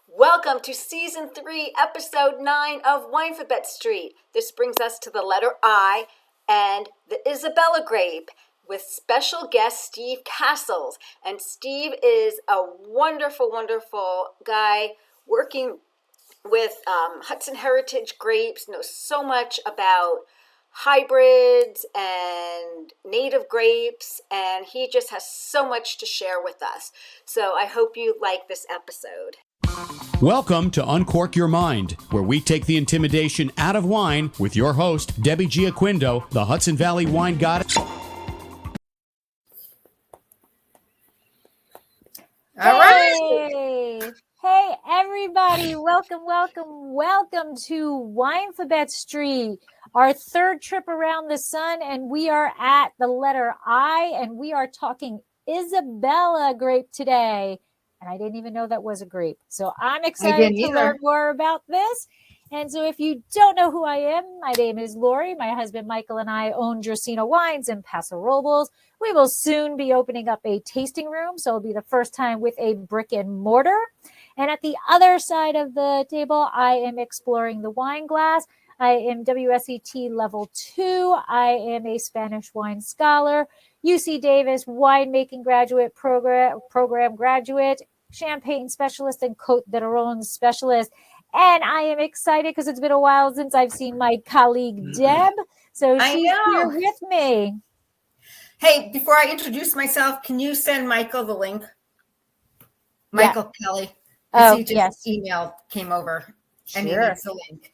Welcome to Season 3, Episode 9 of Winephabet Street. This brings us to the letter I and the Isabella Grape with special guest Steve Casscles. And Steve is a wonderful, wonderful guy working with Hudson Heritage Grapes, knows so much about hybrids and native grapes, and he just has so much to share with us. So I hope you like this episode. Welcome to Uncork Your Mind, where we take the intimidation out of wine with your host, Debbie Giaquindo, the Hudson Valley Wine Goddess. All right. Hey, everybody. Welcome to Winephabet Street, our third trip around the sun, and we are at the letter I, and we are talking Isabella Grape today. And I didn't even know that was a grape. So I'm excited to learn more about this. And so if you don't know who I am, my name is Lori. My husband, Michael, and I own Gersino Wines in Paso Robles. We will soon be opening up a tasting room. So it'll be the first time with a brick and mortar. And at the other side of the table, I am exploring the wine glass. I am WSET Level 2. I am a Spanish wine scholar, UC Davis winemaking graduate program graduate, champagne specialist, and Côte d'Aron specialist. And I am excited because it's been a while since I've seen my colleague Deb. So she's here with me. Hey, before I introduce myself, can you send Michael the link? Michael Kelly. Oh, he just yes. Email came over and Sure. he needs the link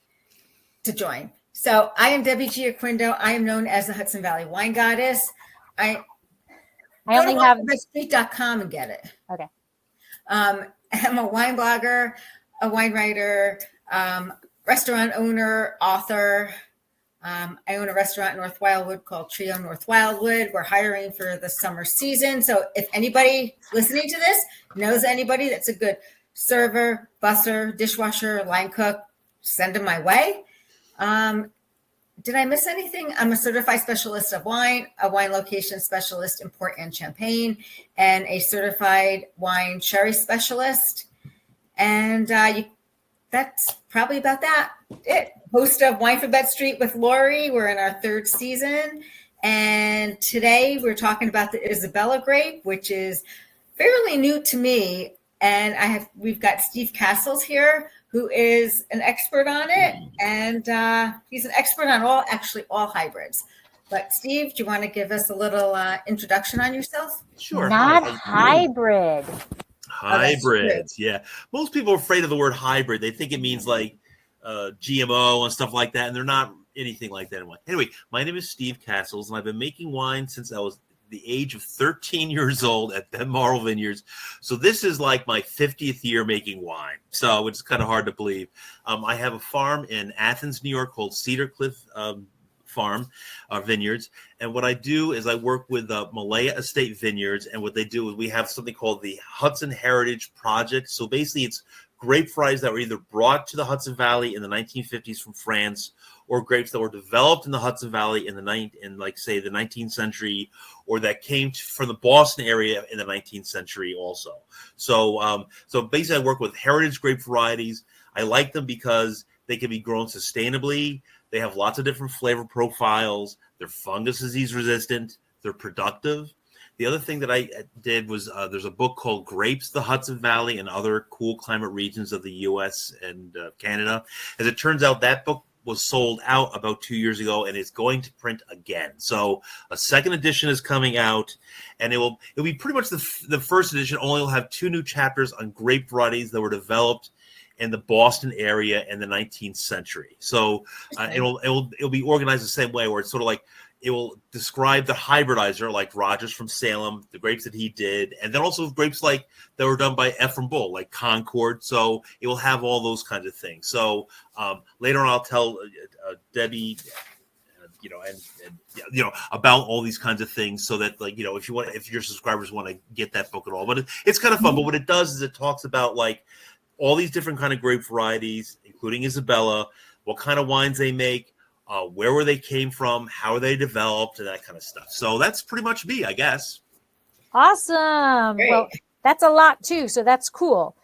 to join. So I am Debbie Giaquindo. I am known as the Hudson Valley Wine Goddess. I only have winephabetstreet.com and get it. Okay. I'm a wine blogger, a wine writer, restaurant owner, author. I own a restaurant in North Wildwood called Trio North Wildwood. We're hiring for the summer season. So if anybody listening to this knows anybody that's a good server, busser, dishwasher, line cook, send them my way. Did I miss anything? I'm a certified specialist of wine, a wine location specialist in Port and Champagne, and a certified wine sherry specialist. And that's probably about it. Host of Winephabet Street with Lori. We're in our third season. And today we're talking about the Isabella Grape, which is fairly new to me. And we've got Steve Casscles here, who is an expert on it. And he's an expert on all hybrids. But Steve, do you want to give us a little introduction on yourself? Sure. Not hybrid. Hybrids, yeah. Most people are afraid of the word hybrid. They think it means like GMO and stuff like that, and they're not anything like that. Anyway, my name is Steve Casscles, and I've been making wine since I was the age of 13 years old at Ben Marl Vineyards. So this is like my 50th year making wine. So it's kind of hard to believe. I have a farm in Athens, New York called Cedar Cliff Farm Vineyards. And what I do is I work with Malaya Estate Vineyards. And what they do is we have something called the Hudson Heritage Project. So basically it's grape varieties that were either brought to the Hudson Valley in the 1950s from France, or grapes that were developed in the Hudson Valley in the 19th century, or that came from the Boston area in the 19th century also. So basically I work with heritage grape varieties. I like them because they can be grown sustainably. They have lots of different flavor profiles. They're fungus disease resistant. They're productive. The other thing that I did was there's a book called Grapes, the Hudson Valley and Other Cool Climate Regions of the U.S. and Canada. As it turns out, that book was sold out about 2 years ago, and it's going to print again. So a second edition is coming out, and it'll be pretty much the first edition. Only will have 2 new chapters on grape varieties that were developed in the Boston area in the 19th century. So it'll be organized the same way, where it's sort of like it will describe the hybridizer, like Rogers from Salem, the grapes that he did, and then also grapes like that were done by Ephraim Bull, like Concord. So it will have all those kinds of things. So later on, I'll tell Debbie, about all these kinds of things, so that if your subscribers want to get that book at all. But it's kind of fun. But what it does is it talks about like all these different kind of grape varieties, including Isabella, what kind of wines they make, where they came from, how they developed, and that kind of stuff. So that's pretty much me, I guess. Awesome. Great. Well, that's a lot too. So that's cool.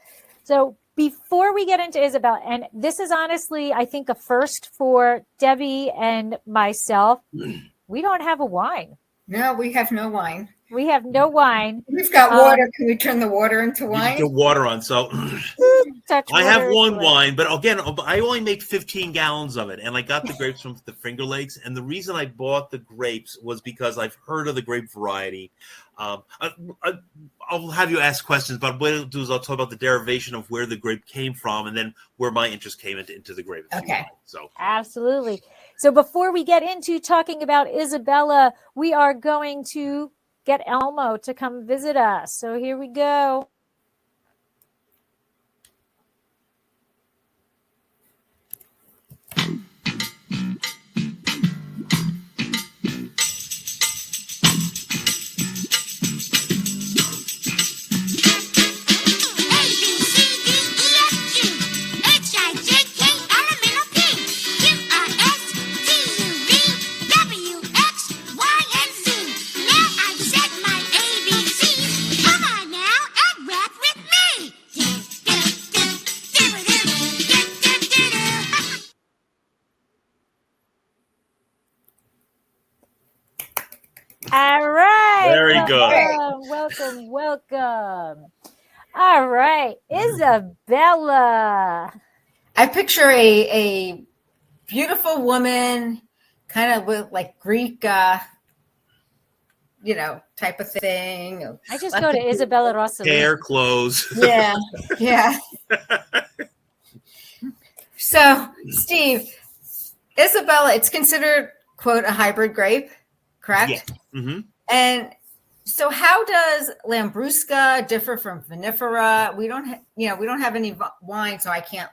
So before we get into Isabella, and this is honestly, I think, a first for Debbie and myself, we don't have a wine. No, we have no wine. We have no wine. We've got water. Can we turn the water into You wine? can get water on. So I have one wine, but again, I only make 15 gallons of it. And I got the grapes from the Finger Lakes. And the reason I bought the grapes was because I've heard of the grape variety. I'll have you ask questions, but what I'll do is I'll talk about the derivation of where the grape came from and then where my interest came into the grape. Okay. So absolutely. So before we get into talking about Isabella, we are going to get Elmo to come visit us. So here we go. All right. Very good. Welcome. All right. Isabella. I picture a beautiful woman, kind of with like Greek, type of thing. I just go to Isabella Rossellini. Hair, clothes. Yeah. Yeah. So, Steve, Isabella, it's considered, quote, a hybrid grape, correct? Yeah. Mm-hmm. And so how does Lambrusca differ from vinifera? We don't have any wine, so I can't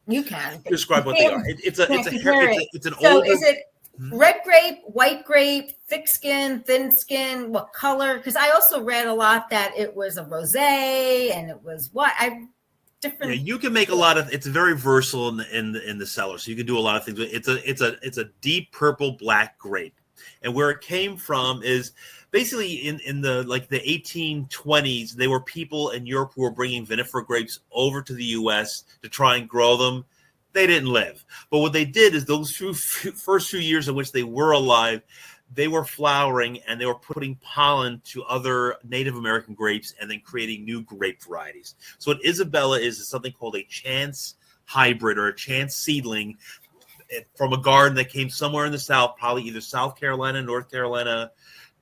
you can Describe what they are. It's an so older. Is it red grape, white grape, thick skin, thin skin, what color? Because I also read a lot that it was a rosé and it was different. Yeah, you can make a lot of. It's very versatile in the cellar, so you can do a lot of things. It's a deep purple black grape, and where it came from is basically in the 1820s. There were people in Europe who were bringing vinifera grapes over to the U.S. to try and grow them. They didn't live, but what they did is those first few years in which they were alive, they were flowering and they were putting pollen to other Native American grapes and then creating new grape varieties. So what Isabella is something called a chance hybrid or a chance seedling from a garden that came somewhere in the South, probably either South Carolina, North Carolina,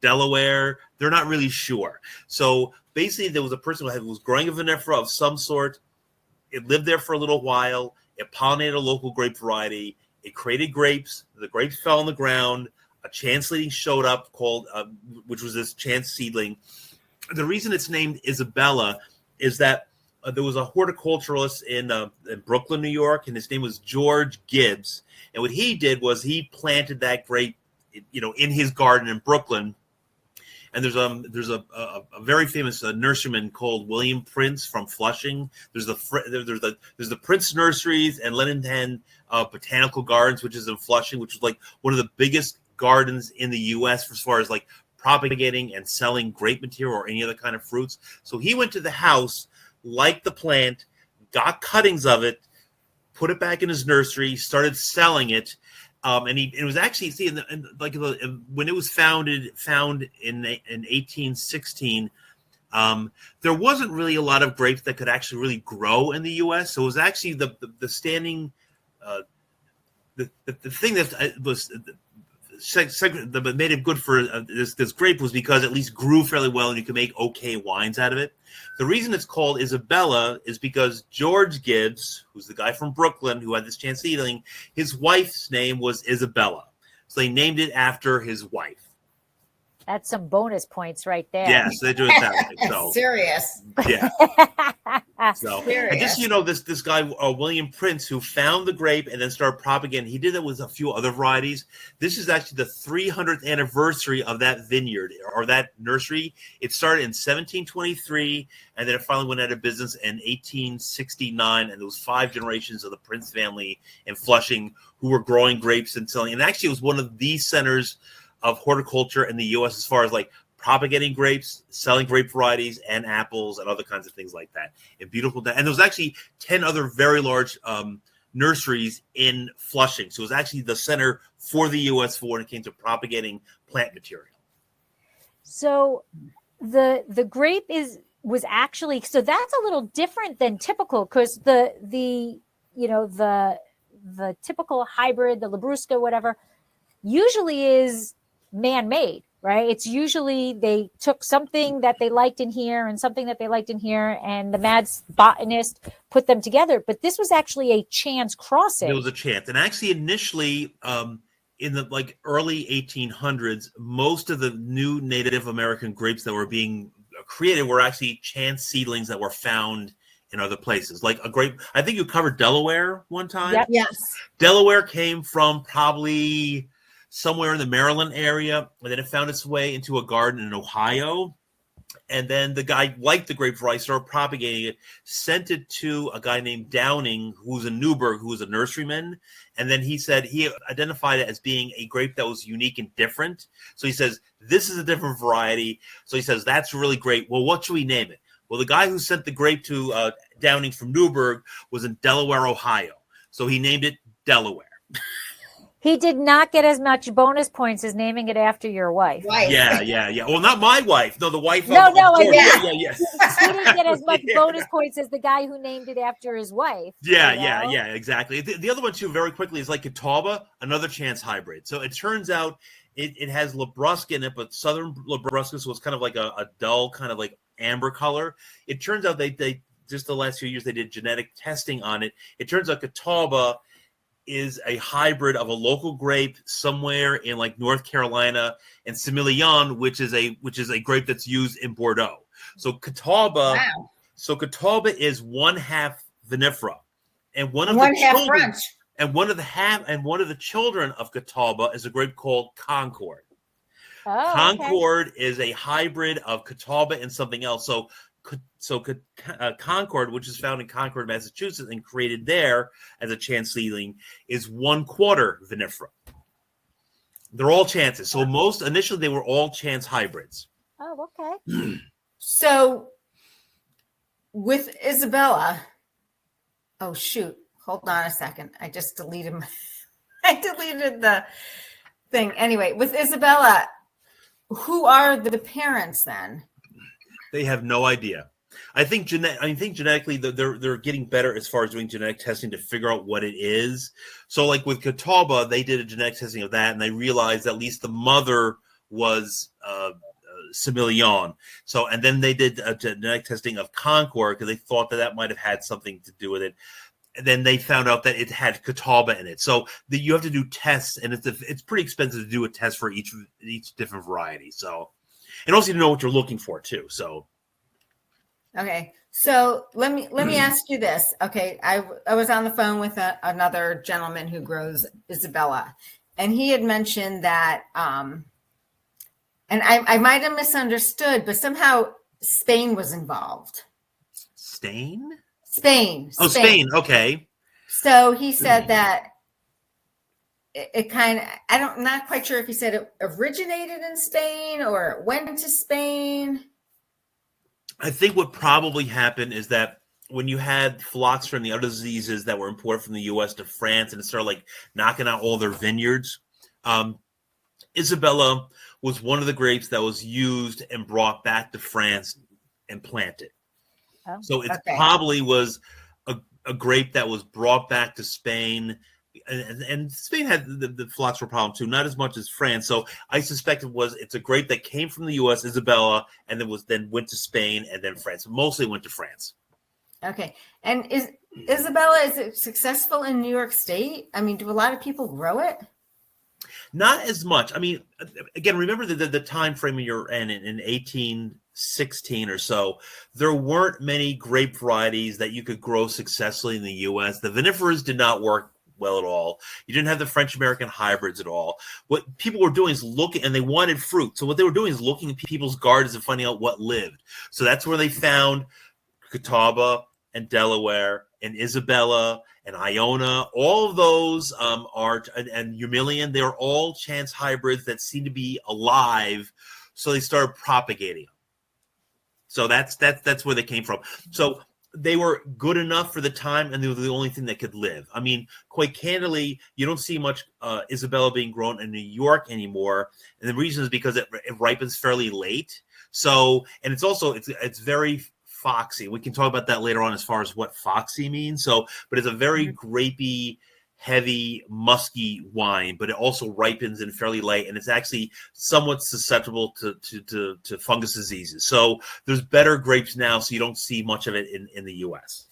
Delaware. They're not really sure. So basically there was a person who was growing a vinifera of some sort. It lived there for a little while. It pollinated a local grape variety. It created grapes. The grapes fell on the ground. A chance seedling showed up which was this chance seedling. The reason it's named Isabella is that there was a horticulturist in Brooklyn, New York, and his name was George Gibbs. And what he did was he planted that grape, in his garden in Brooklyn. And there's a very famous nurseryman called William Prince from Flushing. There's the Prince Nurseries and Leninton Botanical Gardens, which is in Flushing, which is like one of the biggest gardens in the U.S. as far as like propagating and selling grape material or any other kind of fruits. So he went to the house, liked the plant, got cuttings of it, put it back in his nursery, started selling it. And it was actually when it was found in 1816, there wasn't really a lot of grapes that could actually really grow in the U.S. So it was actually the standing the thing that was that made it good for this grape was because it at least grew fairly well and you could make okay wines out of it. The reason it's called Isabella is because George Gibbs, who's the guy from Brooklyn who had this chance seedling, his wife's name was Isabella. So they named it after his wife. That's some bonus points right there. Yes, they do it that way. So serious. Yeah. So and just this guy William Prince, who found the grape and then started propagating. He did that with a few other varieties. This is actually the 300th anniversary of that vineyard or that nursery. It started in 1723, and then it finally went out of business in 1869. And there was 5 generations of the Prince family in Flushing who were growing grapes and selling. And actually, it was one of the centers of horticulture in the U.S. as far as like propagating grapes, selling grape varieties and apples and other kinds of things like that. In beautiful, and there was actually 10 other very large nurseries in Flushing. So it was actually the center for the U.S. when it came to propagating plant material. So the grape was actually, so that's a little different than typical, because the typical hybrid, the Labrusca, whatever, usually is man-made, right? It's usually they took something that they liked in here and something that they liked in here, and the mad botanist put them together. But this was actually a chance crossing. It was a chance. And actually initially, in the early 1800s, most of the new Native American grapes that were being created were actually chance seedlings that were found in other places. Like a grape, I think you covered Delaware one time. Yep. Yes. Delaware came from probably somewhere in the Maryland area, and then it found its way into a garden in Ohio. And then the guy liked the grape variety, started propagating it, sent it to a guy named Downing, who was in Newburgh, who was a nurseryman. And then he said he identified it as being a grape that was unique and different. So he says, this is a different variety. So he says, that's really great. Well, what should we name it? Well, the guy who sent the grape to Downing from Newburgh was in Delaware, Ohio. So he named it Delaware. He did not get as much bonus points as naming it after your wife. Right. Yeah. Well, not my wife. No, the wife. No, of I George. mean- Yeah. He didn't get as much bonus points as the guy who named it after his wife. Yeah, exactly. The other one, too, very quickly, is like Catawba, another chance hybrid. So it turns out it has Labrusca in it, but Southern Labrusca, so it's kind of like a dull, kind of like amber color. It turns out they just the last few years, they did genetic testing on it. It turns out Catawba is a hybrid of a local grape somewhere in like North Carolina, and Semillon, which is a grape that's used in Bordeaux. So Catawba, is 1/2 vinifera, and one of the children, French. and one of the children of Catawba is a grape called Concord. Oh, Concord is a hybrid of Catawba and something else. So Concord, which is found in Concord, Massachusetts, and created there as a chance seedling, is 1/4 vinifera. They're all chances. So initially they were all chance hybrids. Oh, okay. So with Isabella, oh shoot, hold on a second. I just deleted the thing. Anyway, with Isabella, who are the parents then? They have no idea. I think genetically they're getting better as far as doing genetic testing to figure out what it is. So like with Catawba, they did a genetic testing of that, and they realized at least the mother was Semillon. So, and then they did a genetic testing of Concord because they thought that might have had something to do with it. And then they found out that it had Catawba in it. So you have to do tests, and it's pretty expensive to do a test for each different variety. So, and also to know what you're looking for too. So, okay. So let me ask you this. Okay, I was on the phone with another gentleman who grows Isabella, and he had mentioned that, and I might have misunderstood, but somehow Spain was involved. Spain. Oh, Spain. Okay. So he said that it kind of, I'm not quite sure if he said it originated in Spain or it went to Spain. I think what probably happened is that when you had phylloxera and the other diseases that were imported from the U.S. to France, and it started like knocking out all their vineyards, Isabella was one of the grapes that was used and brought back to France and planted. Oh, so it probably was a grape that was brought back to Spain. And Spain had the phylloxera problem too, not as much as France. So I suspect it's a grape that came from the U.S., Isabella, and then went to Spain and then France. Mostly went to France. Okay. And is it successful in New York State? I mean, do a lot of people grow it? Not as much. I mean, again, remember the time frame you're in 1816 or so, there weren't many grape varieties that you could grow successfully in the U.S. The viniferas did not work well at all. You didn't have the French-American hybrids at all. What people were doing is looking, and they wanted fruit. So what they were doing is looking at people's gardens and finding out what lived. So that's where they found Catawba and Delaware and Isabella and Iona. All of those and Humilian, they're all chance hybrids that seem to be alive So they started propagating them. So that's where they came from. So they were good enough for the time, and they were the only thing that could live. I mean, quite candidly, you don't see much Isabella being grown in New York anymore, and the reason is because it ripens fairly late. So, and it's very foxy. We can talk about that later on as far as what foxy means. So, but it's a very grapey, heavy, musky wine, but it also ripens in fairly late, and it's actually somewhat susceptible to fungus diseases. So there's better grapes now, so you don't see much of it in the U.S.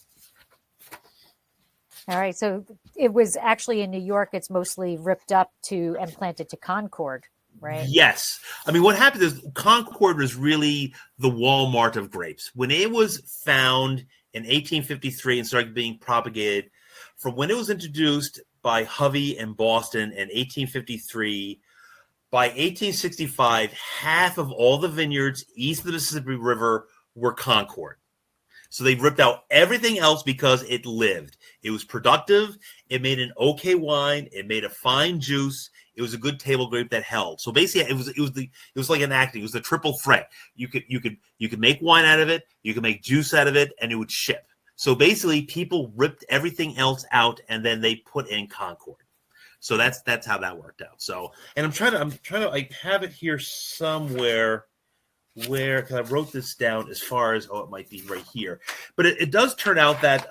All right. So it was actually in New York, it's mostly ripped up and planted to Concord, right? Yes. I mean, what happened is Concord was really the Walmart of grapes. When it was found in 1853 and started being propagated, from when it was introduced by Hovey in Boston in 1853, by 1865, half of all the vineyards east of the Mississippi River were Concord. So they ripped out everything else because it lived. It was productive. It made an okay wine. It made a fine juice. It was a good table grape that held. So basically, it was like an acting. It was the triple threat. You could make wine out of it. You could make juice out of it, and it would ship. So basically, people ripped everything else out, and then they put in Concord. So that's how that worked out. So, and I'm trying to I have it here somewhere where, because I wrote this down as far as, it might be right here, but it does turn out that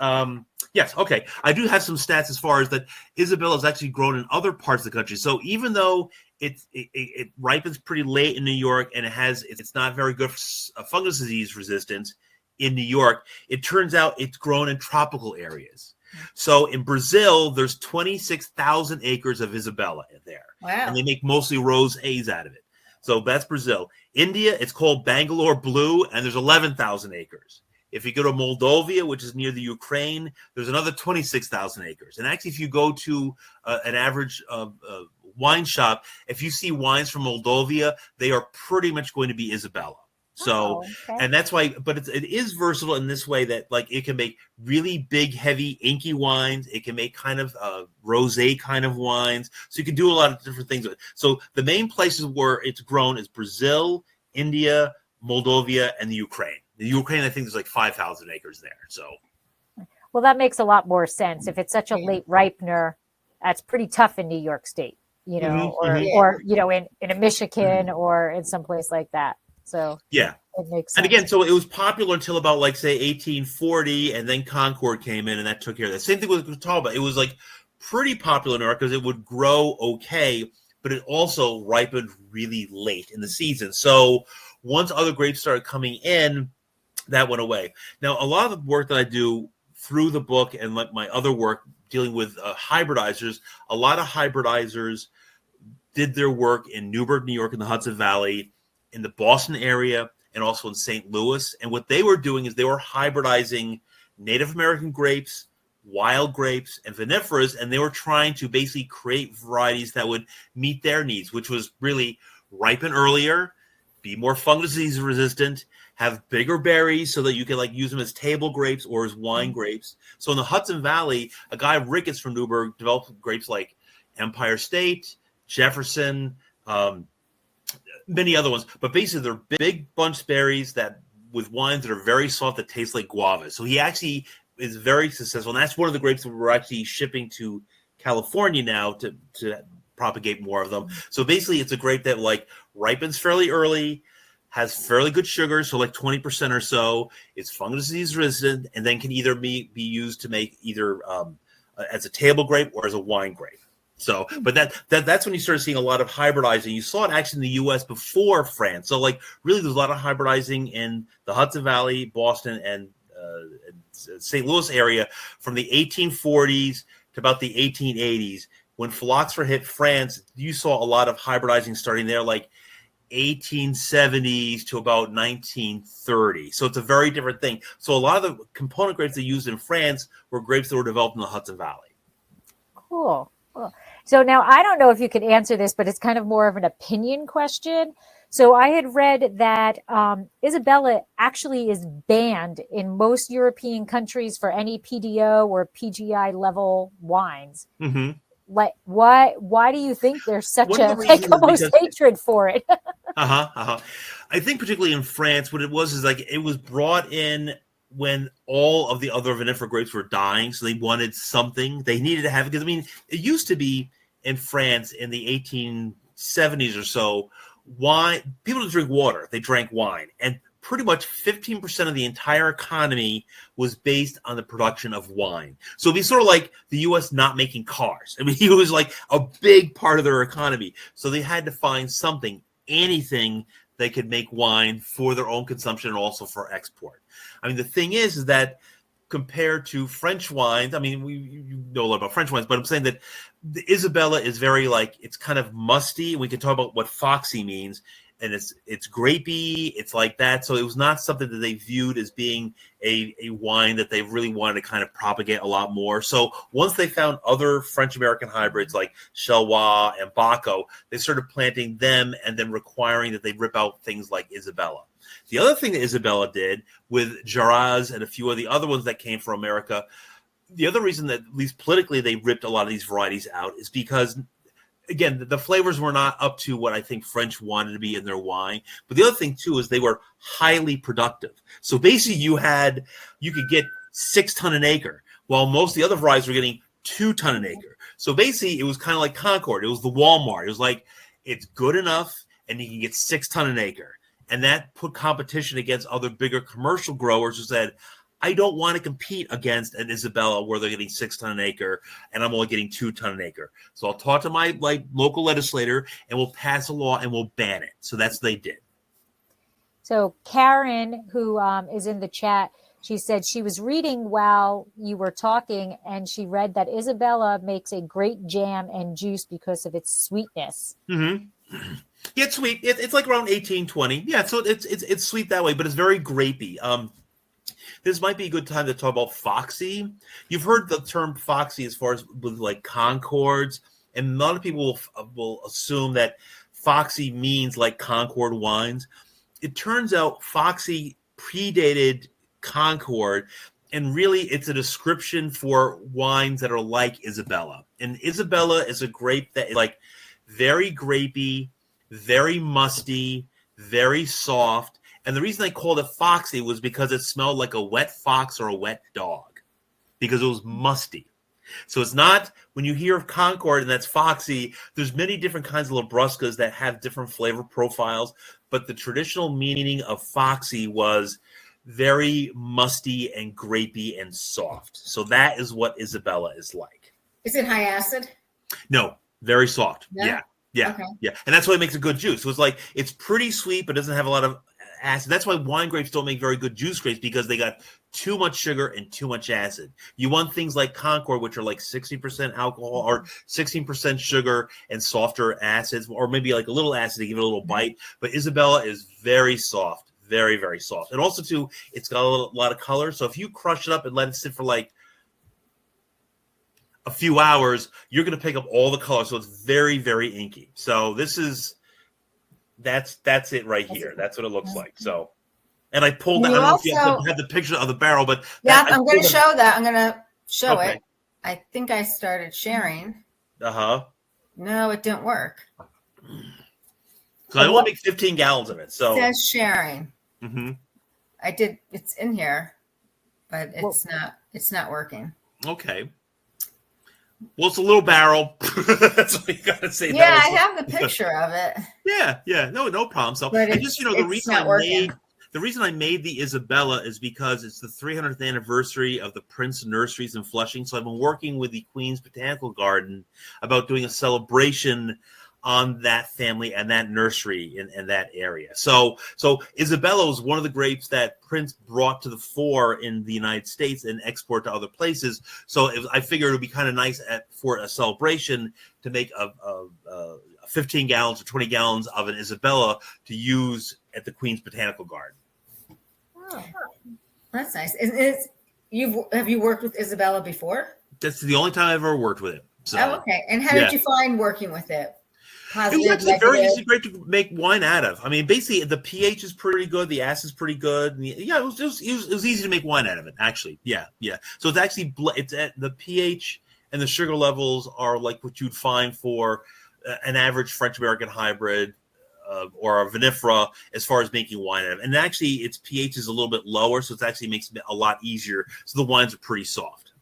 yes, okay, I do have some stats as far as that Isabella is actually grown in other parts of the country. So even though it ripens pretty late in New York, and it's not very good for fungus disease resistance in New York, it turns out it's grown in tropical areas. So in Brazil, there's 26,000 acres of Isabella in there. Wow. And they make mostly rosés out of it. So that's Brazil. India, it's called Bangalore Blue, and there's 11,000 acres. If you go to Moldovia, which is near the Ukraine, there's another 26,000 acres. And actually, if you go to an average wine shop, if you see wines from Moldovia, they are pretty much going to be Isabella. So, okay. And that's why, but it is versatile in this way that, like, it can make really big, heavy, inky wines. It can make kind of rosé kind of wines. So you can do a lot of different things with it. So the main places where it's grown is Brazil, India, Moldovia, and the Ukraine. The Ukraine, I think there's like 5,000 acres there. So, well, that makes a lot more sense. If it's such a late ripener, that's pretty tough in New York State, or in a Michigan or in some place like that. So yeah, it makes sense. And again, so it was popular until about, like, say 1840, and then Concord came in and that took care of that. Same thing with Catawba. It was like pretty popular in New York because it would grow okay, but it also ripened really late in the season. So once other grapes started coming in, that went away. Now, a lot of the work that I do through the book and my other work dealing with hybridizers, a lot of hybridizers did their work in Newburgh, New York, in the Hudson Valley, in the Boston area, and also in St. Louis. And what they were doing is they were hybridizing Native American grapes, wild grapes, and vinifera's, and they were trying to basically create varieties that would meet their needs, which was really ripen earlier, be more fungus disease resistant, have bigger berries so that you can, like, use them as table grapes or as wine grapes. So in the Hudson Valley, a guy, Ricketts from Newburgh, developed grapes like Empire State, Jefferson, many other ones, but basically they're big bunch berries that with wines that are very soft that taste like guava. So he actually is very successful, and that's one of the grapes that we're actually shipping to California now to propagate more of them. So basically, it's a grape that, like, ripens fairly early, has fairly good sugar, so like 20% or so. It's fungus disease resistant, and then can either be used to make either as a table grape or as a wine grape. So, but that's when you started seeing a lot of hybridizing. You saw it actually in the U.S. before France. So, like, really, there's a lot of hybridizing in the Hudson Valley, Boston, and St. Louis area from the 1840s to about the 1880s. When phylloxera hit France, you saw a lot of hybridizing starting there, like 1870s to about 1930. So it's a very different thing. So a lot of the component grapes they used in France were grapes that were developed in the Hudson Valley. Cool. So now I don't know if you could answer this, but it's kind of more of an opinion question. So I had read that Isabella actually is banned in most European countries for any PDO or PGI level wines. Mm-hmm. Like, why do you think there's such almost hatred for it? I think particularly in France, what it was is like it was brought in when all of the other vinifera grapes were dying, so they wanted something. They needed to have it because, I mean, it used to be in France in the 1870s or so, wine, people didn't drink water, they drank wine. And pretty much 15% of the entire economy was based on the production of wine. So it'd be sort of like the U.S. not making cars. I mean, it was like a big part of their economy. So they had to find something, anything they could make wine for their own consumption and also for export. I mean, the thing is that compared to French wines, I mean, you know a lot about French wines, but I'm saying that the Isabella is very like, it's kind of musty. We can talk about what foxy means. And it's grapey, it's like that. So it was not something that they viewed as being a wine that they really wanted to kind of propagate a lot more. So once they found other French-American hybrids like Chalois and Baco, they started planting them and then requiring that they rip out things like Isabella. The other thing that Isabella did with Jarraz and a few of the other ones that came from America, the other reason that at least politically they ripped a lot of these varieties out is because, again, the flavors were not up to what I think French wanted to be in their wine. But the other thing, too, is they were highly productive. So basically you could get 6 ton an acre, while most of the other varieties were getting 2 ton an acre. So basically it was kind of like Concord. It was the Walmart. It was like, it's good enough and you can get 6 ton an acre. And that put competition against other bigger commercial growers who said, I don't want to compete against an Isabella where they're getting 6 ton an acre and I'm only getting 2 ton an acre. So I'll talk to my local legislator and we'll pass a law and we'll ban it. So that's what they did. So Karen, who is in the chat, she said she was reading while you were talking and she read that Isabella makes a great jam and juice because of its sweetness. Mm-hmm. Yeah, it's sweet. It's like around 18-20. Yeah, so it's sweet that way, but it's very grapey. This might be a good time to talk about Foxy. You've heard the term Foxy as far as with like Concords, and a lot of people will assume that Foxy means like Concord wines. It turns out Foxy predated Concord, and really it's a description for wines that are like Isabella. And Isabella is a grape that is like very grapey, very musty, very soft. And the reason I called it Foxy was because it smelled like a wet fox or a wet dog, because it was musty. So it's not, when you hear of Concord and that's Foxy, there's many different kinds of Labruscas that have different flavor profiles, but the traditional meaning of Foxy was very musty and grapey and soft. So that is what Isabella is like. Is it high acid? No, very soft. Yeah? Yeah. Okay. Yeah. And that's why it makes a good juice. So it's like, it's pretty sweet, but doesn't have a lot of acid. That's why wine grapes don't make very good juice grapes, because they got too much sugar and too much acid. You want things like Concord, which are like 60% alcohol or 16% sugar and softer acids, or maybe like a little acid to give it a little bite. But Isabella is very soft, very, very soft. And also, too, it's got a lot of color. So if you crush it up and let it sit for like a few hours, you're going to pick up all the color. So it's very, very inky. So this is, that's it right here. That's what it looks like. So, and I pulled out, I don't know if you have the picture of the barrel, but yeah, I'm going to show that. I'm going to show Okay. it. I think I started sharing. Uh-huh. No, it didn't work. So I only make 15 gallons of it. So It says sharing. Mhm. I did. It's in here, but it's not working. Okay. Well, it's a little barrel. That's what you got to say. Yeah, I have the picture of it. Yeah. No problem. So, But and just, the it's reason not working. the reason I made the Isabella is because it's the 300th anniversary of the Prince Nurseries in Flushing. So I've been working with the Queen's Botanical Garden about doing a celebration on that family and that nursery in that area. So Isabella was one of the grapes that Prince brought to the fore in the United States and export to other places. So I figured it would be kind of nice for a celebration to make a 15 gallons or 20 gallons of an Isabella to use at the Queen's Botanical Garden. Oh, that's nice. Have you worked with Isabella before? That's the only time I've ever worked with it. So, Oh, okay. And how did you find working with it? It Positive, was actually a very negative? easy grape to make wine out of. I mean, basically, the pH is pretty good. The acid's pretty good. And it was easy to make wine out of it, actually. Yeah. So it's actually, it's at the pH and the sugar levels are like what you'd find for an average French-American hybrid or a vinifera as far as making wine out of. And actually, its pH is a little bit lower, so it actually makes it a lot easier. So the wines are pretty soft.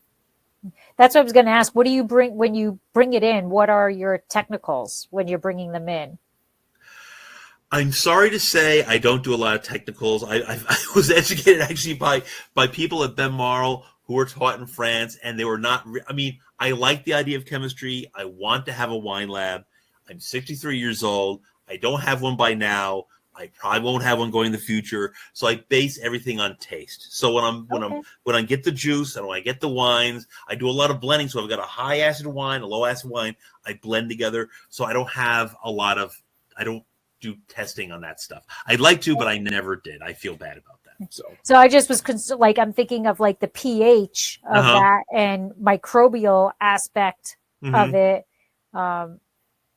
That's what I was going to ask. What do you bring when you bring it in? What are your technicals when you're bringing them in? I'm sorry to say I don't do a lot of technicals. I was educated actually by people at Ben Marl who were taught in France, and they were not. I mean, I like the idea of chemistry. I want to have a wine lab. I'm 63 years old. I don't have one by now. I probably won't have one going in the future. So I base everything on taste. So when I get the juice and when I get the wines, I do a lot of blending. So I've got a high acid wine, a low acid wine. I blend together. So I don't have I don't do testing on that stuff. I'd like to, but I never did. I feel bad about that. So I just was I'm thinking of like the pH of that and microbial aspect of it.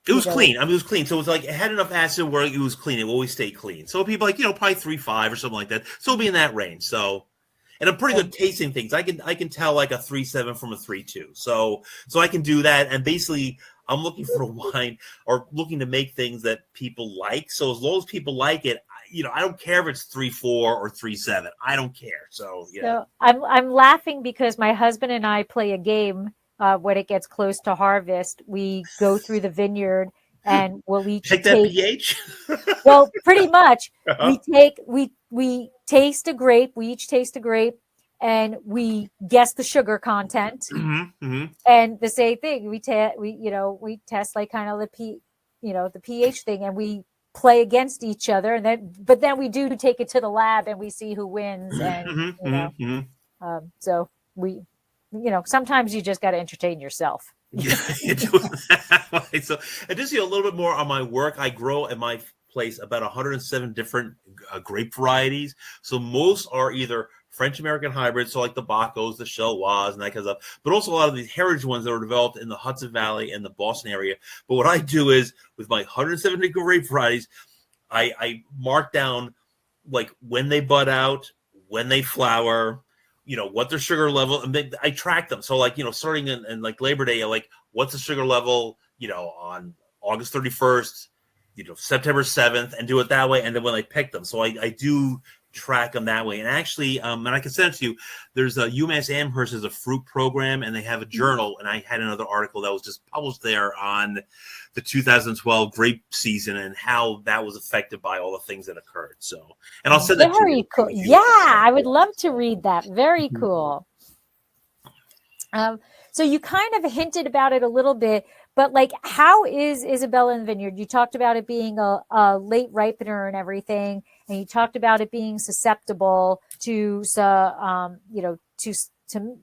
It was clean. I mean, it was clean. So it was like it had enough acid where it was clean. It will always stay clean. So people like, probably 3.5 or something like that. So it'll be in that range. So, and I'm pretty good tasting things. I can tell like a 3.7 from a 3.2. So I can do that. And basically, I'm looking for a wine or looking to make things that people like. So as long as people like it, I don't care if it's 3.4 or 3.7. I don't care. So yeah. So I'm laughing because my husband and I play a game. When it gets close to harvest, we go through the vineyard and we'll each take that pH. Well, pretty much. We taste a grape. We each taste a grape, and we guess the sugar content. And the same thing, we test like kind of the pH thing, and we play against each other, and then we do take it to the lab and we see who wins, and so we. Sometimes you just got to entertain yourself. Yeah, you do that. So, and just a little bit more on my work. I grow at my place about 107 different grape varieties. So most are either French American hybrids, so like the Bacos, the Chelois, and that kind of stuff. But also a lot of these heritage ones that were developed in the Hudson Valley and the Boston area. But what I do is with my 170 grape varieties, I mark down like when they bud out, when they flower. What their sugar level, and then I track them. So like, starting in like Labor Day, like what's the sugar level, on August 31st, September 7th, and do it that way. And then when I pick them, so I do track them that way. And actually, and I can send it to you, there's a UMass Amherst has a fruit program, and they have a journal. And I had another article that was just published there on the 2012 grape season and how that was affected by all the things that occurred. So, and I'll send that to you. Very cool. Yeah, I would love to read that. Very cool. So you kind of hinted about it a little bit, but like, how is Isabella in the vineyard? You talked about it being a late ripener and everything, and you talked about it being susceptible to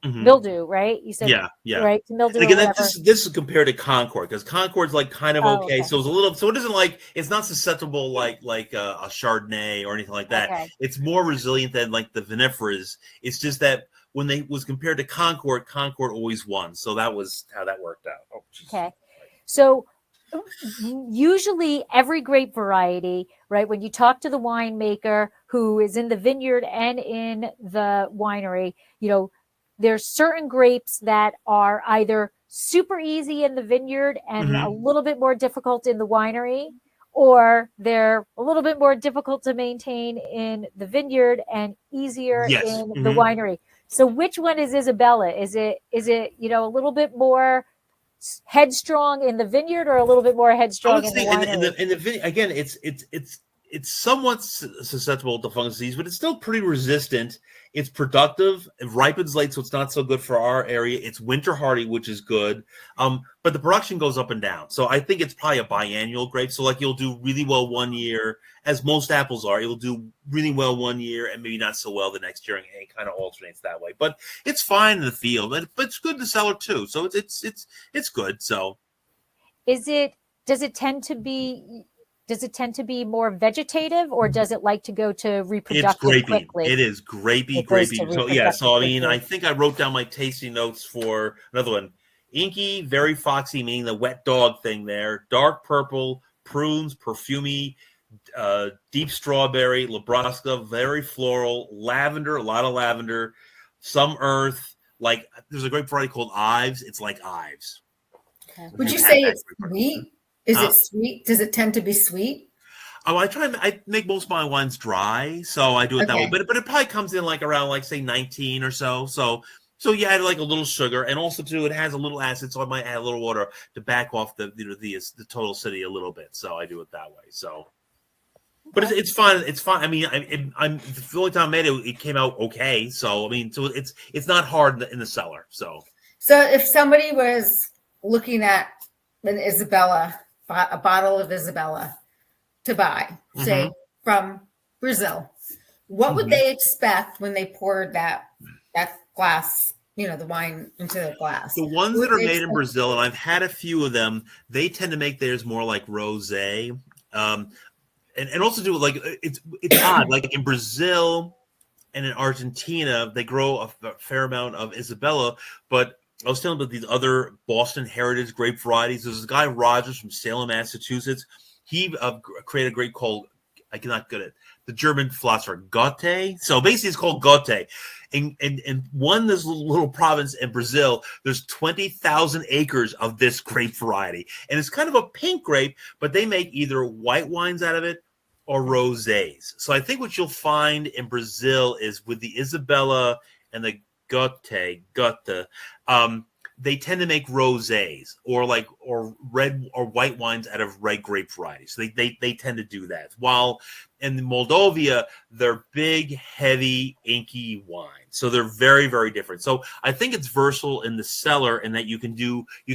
mildew, right? You said, yeah, right, to mildew. And again, this is compared to Concord, because Concord's like kind of okay. So it's a little, so it isn't like, it's not susceptible like a Chardonnay or anything like that. Okay. It's more resilient than like the viniferas. It's just that when they was compared to Concord always won. So that was how that worked out. Oh, okay. So usually every grape variety, right, when you talk to the winemaker who is in the vineyard and in the winery, there's certain grapes that are either super easy in the vineyard and a little bit more difficult in the winery, or they're a little bit more difficult to maintain in the vineyard and easier in the winery. So which one is Isabella? Is it a little bit more headstrong in the vineyard or a little bit more headstrong in the winery? In the vineyard, again, it's somewhat susceptible to fungus disease, but it's still pretty resistant. It's productive. It ripens late, so it's not so good for our area. It's winter hardy, which is good. But the production goes up and down. So I think it's probably a biannual grape. So like you'll do really well one year, as most apples are. It'll do really well one year and maybe not so well the next year, and it kind of alternates that way. But it's fine in the field, but it's good in the cellar too. So it's good. So does it tend to be more vegetative, or does it like to go to reproductive quickly? It is grapey. So yeah. So I mean, I think I wrote down my tasting notes for another one. Inky, very foxy, meaning the wet dog thing there. Dark purple, prunes, perfumey, deep strawberry, Nebraska, very floral, lavender, a lot of lavender, some earth. Like there's a grape variety called Ives. It's like Ives. Okay. Would you say it's sweet? Is it sweet? Does it tend to be sweet? Oh, I make most of my wines dry, so I do it that way. But it probably comes in like around like say 19 or so. So you add like a little sugar, and also too it has a little acid, so I might add a little water to back off the total acidity a little bit. So I do it that way. So, but it's fine. It's fine. I mean, I'm the only time I made it, it came out okay. So I mean, so it's not hard in the cellar. So if somebody was looking at an Isabella, a bottle of Isabella to buy, say from Brazil, what would they expect when they poured that glass, the wine into the glass? The ones that are made in Brazil, and I've had a few of them, they tend to make theirs more like rosé, and also do like it's odd. Like in Brazil and in Argentina, they grow a fair amount of Isabella, but I was telling about these other Boston Heritage Grape varieties. There's this guy Rogers from Salem, Massachusetts. He created a grape called, I cannot get it, the German philosopher Goethe. So basically, it's called Goethe. And this little province in Brazil, there's 20,000 acres of this grape variety, and it's kind of a pink grape, but they make either white wines out of it or rosés. So I think what you'll find in Brazil is with the Isabella and the Goethe, they tend to make rosés or red or white wines out of red grape varieties. So they tend to do that. While in Moldovia, they're big, heavy, inky wines. So they're very, very different. So I think it's versatile in the cellar in that you can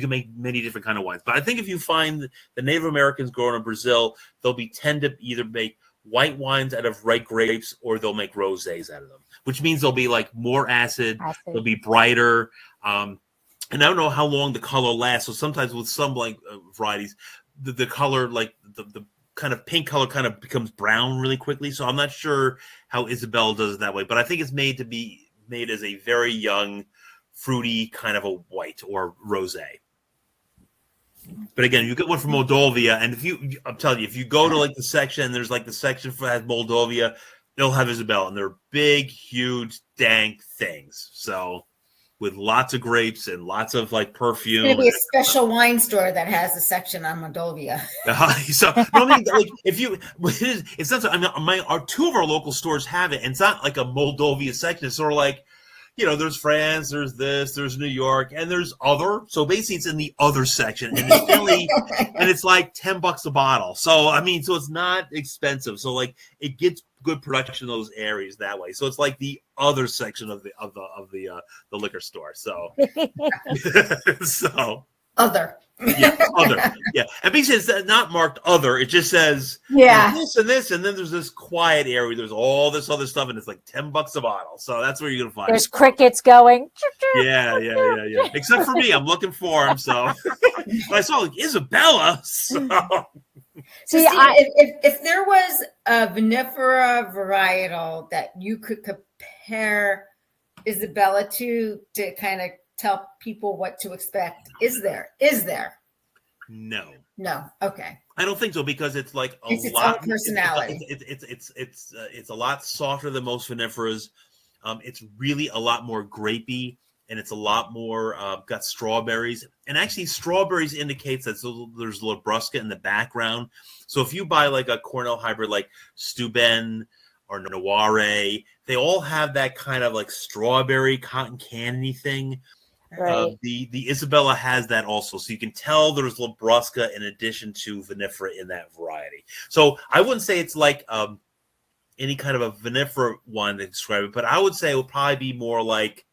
make many different kind of wines. But I think if you find the Native Americans growing in Brazil, they'll tend to either make white wines out of red grapes or they'll make rosés out of them, which means they'll be like more acid. They'll be brighter. And I don't know how long the color lasts. So sometimes with some varieties, the color, like the kind of pink color kind of becomes brown really quickly. So I'm not sure how Isabella does it that way, but I think it's made to be made as a very young, fruity kind of a white or rosé. But again, you get one from Moldovia, and I'm telling you, if you go to like the section, there's like the section for that Moldovia, they'll have Isabella, and they're big, huge, dank things. So with lots of grapes and lots of like perfume. It's going to be a special wine store that has a section on Moldovia. So no, I mean, like it's not. I mean, our two of our local stores have it, and it's not like a Moldovia section. It's sort of like, there's France, there's this, there's New York, and there's other. So basically, it's in the other section, and it's really, and it's like $10 a bottle. So I mean, so it's not expensive. So like, it gets good production in those areas that way. So it's like the other section of the liquor store. So so other. Other. Yeah. And basically it's not marked other. It just says this and this, and then there's this quiet area. There's all this other stuff, and it's like $10 a bottle. So that's where you're gonna find There's crickets going. Yeah. Except for me, I'm looking for them. So I saw like Isabella. So See, if there was a vinifera varietal that you could compare Isabella to kind of tell people what to expect, is there? No. Okay. I don't think so, because it's like it's lot its own personality. It's a lot softer than most viniferas. It's really a lot more grapey, and it's a lot more got strawberries. And actually, strawberries indicates that there's Labrusca in the background. So if you buy like a Cornell hybrid like Steuben or Noire, they all have that kind of like strawberry cotton candy thing. Right. The Isabella has that also. So you can tell there's Labrusca in addition to vinifera in that variety. So I wouldn't say it's like any kind of a vinifera wine to describe it, but I would say it would probably be more like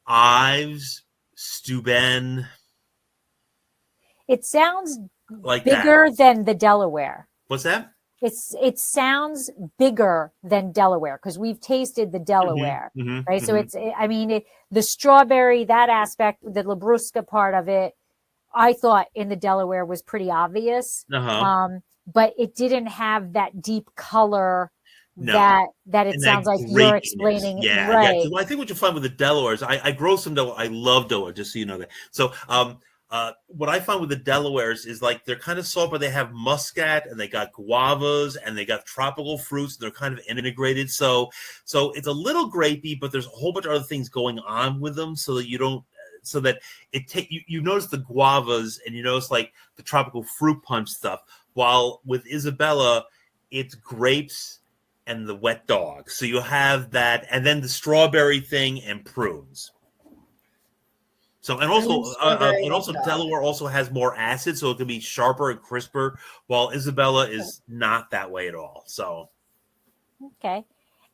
Ives, Steuben. It sounds like bigger than the Delaware. What's that? It sounds bigger than Delaware, because we've tasted the Delaware, right? So the strawberry, that aspect, the Labrusca part of it, I thought in the Delaware was pretty obvious, but it didn't have that deep color. That it sounds like you're explaining. Yeah, right. Yeah. Well, I think what you'll find with the Delawares, I grow some Delaware. I love Delaware, just so you know that. So what I find with the Delawares is like they're kind of soft, but they have muscat and they got guavas and they got tropical fruits. They're kind of integrated. So it's a little grapey, but there's a whole bunch of other things going on with them, so that you don't. So that you notice the guavas and you notice like the tropical fruit punch stuff. While with Isabella, it's grapes and the wet dog. So you have that, and then the strawberry thing and prunes. So and also Delaware also has more acid, so it can be sharper and crisper, while Isabella is not that way at all. So Okay.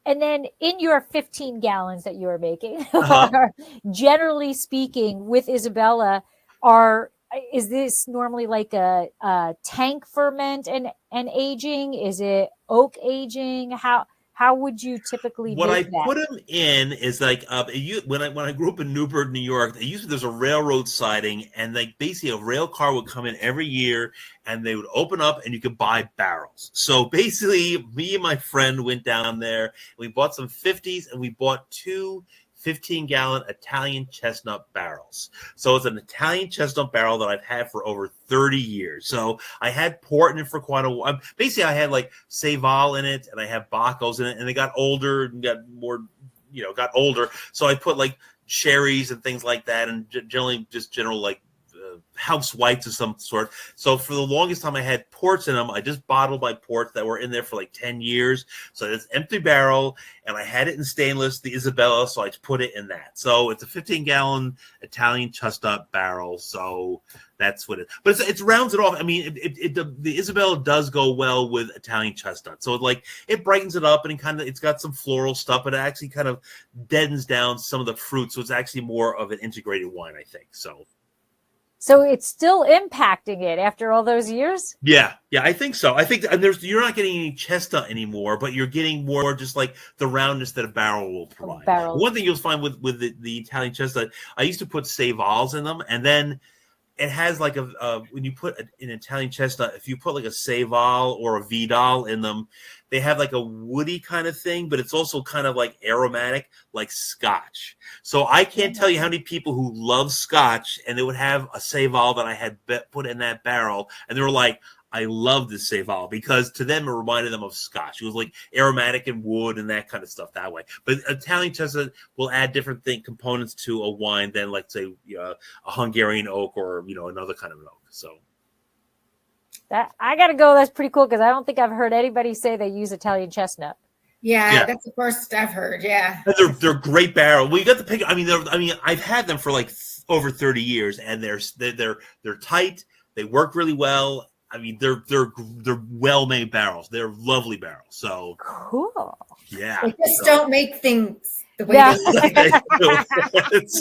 And then in your 15 gallons that you are making, Uh-huh. generally speaking, with Isabella, is this normally like a tank ferment and aging? Is it oak aging? How would you typically what I make that? put them in is like when I grew up in Newburgh, New York, there's a railroad siding, and like basically a rail car would come in every year, and they would open up, and you could buy barrels. So basically, me and my friend went down there. We bought some 50s, and we bought two 15-gallon Italian chestnut barrels. So it's an Italian chestnut barrel that I've had for over 30 years. So I had port in it for quite a while. Basically, I had like Saval in it, and I have Bacchus in it, and they got older and got more, got older. So I put like sherries and things like that, and general like house whites of some sort. So for the longest time I had ports in them. I just bottled my ports that were in there for like 10 years. So it's empty barrel, and I had it in stainless, the Isabella, so I just put it in that. So it's a 15-gallon Italian chestnut barrel. So that's what but it rounds it off. I mean, the Isabella does go well with Italian chestnut. So it brightens it up, and it's got some floral stuff, but it actually kind of deadens down some of the fruit. So it's actually more of an integrated wine, I think. So it's still impacting it after all those years? Yeah, I think so. I think you're not getting any chestnut anymore, but you're getting more just like the roundness that a barrel will provide. One thing you'll find with the Italian chestnut, I used to put Savals in them, and then it has like when you put an Italian chestnut, if you put like a Saval or a Vidal in them, they have like a woody kind of thing, but it's also kind of like aromatic, like Scotch. So I can't tell you how many people who love Scotch, and they would have a Saval that I had put in that barrel, and they were like, I love this Saval, because to them it reminded them of Scotch. It was like aromatic and wood and that kind of stuff that way. But Italian chestnut will add different components to a wine than, like, say, a Hungarian oak or another kind of an oak. So that I got to go. That's pretty cool, because I don't think I've heard anybody say they use Italian chestnut. Yeah, that's the first I've heard. Yeah, and they're great barrel. We got the pick. I mean, I've had them for like over 30 years, and they're tight. They work really well. I mean, they're well-made barrels. They're lovely barrels. So cool. Yeah. They just don't make things the way they do.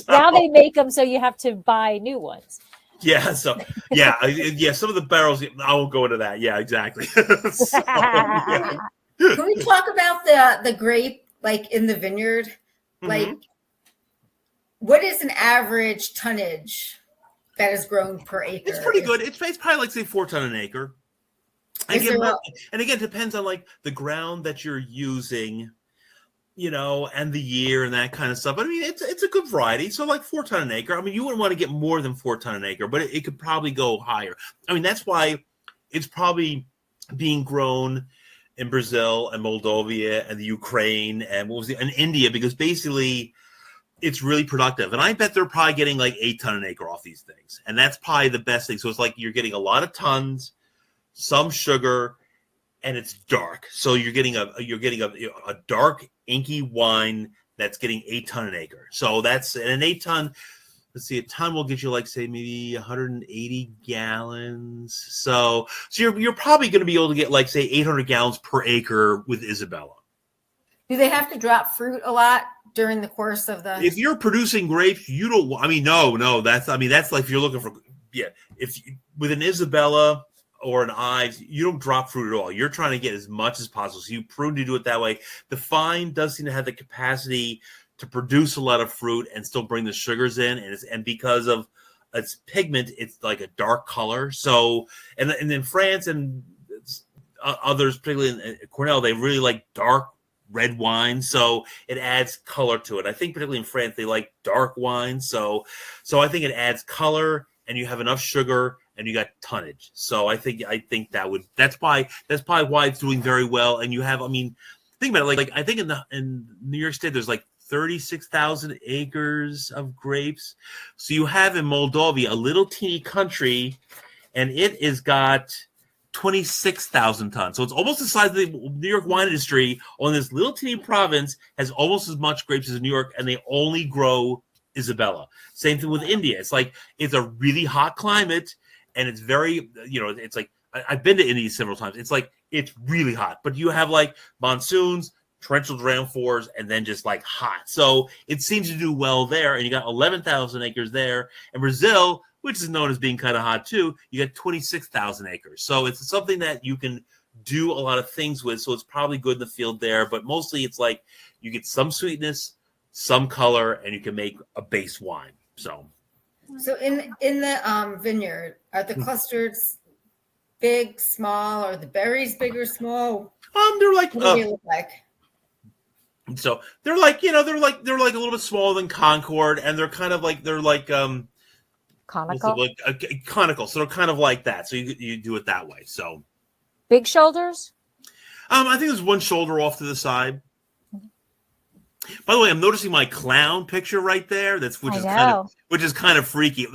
Now they make them so you have to buy new ones. Yeah. So yeah. Some of the barrels, I won't go into that. Yeah, exactly. Can we talk about the grape, like in the vineyard? Like, what is an average tonnage that is grown per acre? It's pretty good. It's probably like, say, 4 ton an acre. And again, it depends on like the ground that you're using, and the year and that kind of stuff. But I mean, it's a good variety. So like 4 ton an acre. I mean, you wouldn't want to get more than 4 ton an acre, but it could probably go higher. I mean, that's why it's probably being grown in Brazil and Moldovia and the Ukraine and and India, because basically it's really productive. And I bet they're probably getting like 8 ton an acre off these things. And that's probably the best thing. So it's like you're getting a lot of tons, some sugar, and it's dark. So you're getting a dark, inky wine that's getting 8 ton an acre. So that's an 8 ton. Let's see, a ton will get you like, say, maybe 180 gallons. So you're probably going to be able to get like, say, 800 gallons per acre with Isabella. Do they have to drop fruit a lot during the course of the? If you're producing grapes, you don't. I mean, no. That's like if you're looking for, with an Isabella or an Ives, you don't drop fruit at all. You're trying to get as much as possible. So you prune to do it that way. The vine does seem to have the capacity to produce a lot of fruit and still bring the sugars in, and because of its pigment, it's like a dark color. So and in France and others, particularly in Cornell, they really like dark red wine, so it adds color to it. I think particularly in France they like dark wine, so I think it adds color, and you have enough sugar and you got tonnage. So I think that's probably why it's doing very well. And you have, I mean, think about it, like I think in New York State there's like 36,000 acres of grapes. So you have in Moldovia, a little teeny country, and it is got 26,000 tons. So it's almost the size of the New York wine industry. On this little teeny province has almost as much grapes as New York, and they only grow Isabella. Same thing with India. It's like it's a really hot climate, and it's very, it's like I've been to India several times. It's like it's really hot, but you have like monsoons, torrential downpours, and then just like hot. So it seems to do well there. And you got 11,000 acres there. And Brazil, which is known as being kind of hot too, you got 26,000 acres. So it's something that you can do a lot of things with. So it's probably good in the field there. But mostly it's like you get some sweetness, some color, and you can make a base wine. So in the vineyard, are the clusters big, small, or the berries big or small? They're like what do they look like? So they're like a little bit smaller than Concord, and they're Conical. Conical. So they're kind of like that. So you do it that way. So Big shoulders. I think there's one shoulder off to the side. By the way, I'm noticing my clown picture right there. Which is kind of freaky.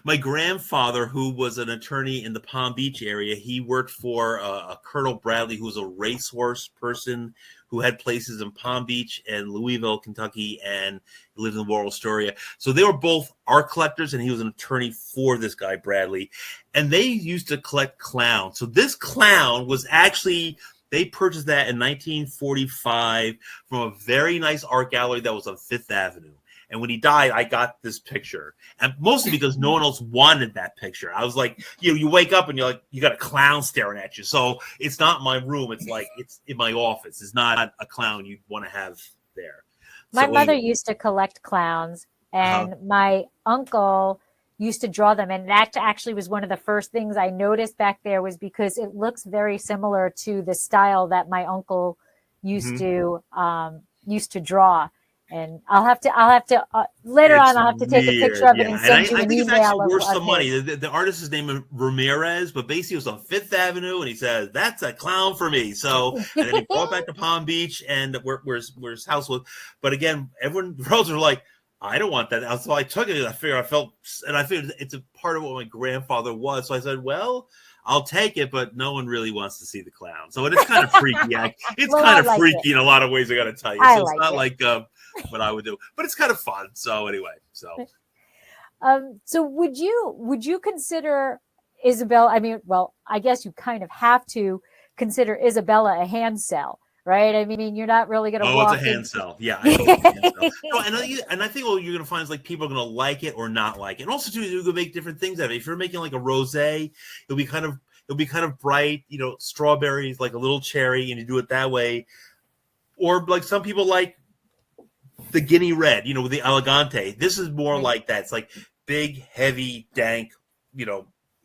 My grandfather, who was an attorney in the Palm Beach area, he worked for a Colonel Bradley, who was a racehorse person who had places in Palm Beach and Louisville, Kentucky, and lived in the Laurel Astoria. So they were both art collectors, and he was an attorney for this guy, Bradley. And they used to collect clowns. So this clown was actually, they purchased that in 1945 from a very nice art gallery that was on Fifth Avenue. And when he died, I got this picture, and mostly because no one else wanted that picture. I was like, you wake up and you're like, you got a clown staring at you. So it's not my room. It's like, it's in my office. It's not a clown you'd want to have there. My mother used to collect clowns, and my uncle used to draw them. And that actually was one of the first things I noticed back there, was because it looks very similar to the style that my uncle used to draw. And I'll have to later on. I'll have to take a picture of it and send you an email. It's actually worth some money. The artist is named Ramirez, but basically it was on Fifth Avenue, and he says that's a clown for me. So, and then he brought back to Palm Beach, and where his house was. But again, everyone relatives were like, I don't want that. So I took it. I figured it's a part of what my grandfather was. So I said, well, I'll take it, but no one really wants to see the clown. So it is kind of freaky. It's kind of freaky in a lot of ways, I got to tell you. So it's not like what I would do, but it's kind of fun. So anyway, so would you consider Isabella? I mean, well, I guess you kind of have to consider Isabella a hand cell, right? I mean, you're not really going to walk it's a hand cell. Yeah. I think it's a hand cell. And I think what you're going to find is like people are going to like it or not like it. And also too, you can make different things out of it. If you're making like a rosé, it'll be kind of bright, strawberries, like a little cherry, and you do it that way. Or like some people like the Guinea red, with the Elegante. This is more like that. It's like big, heavy, dank,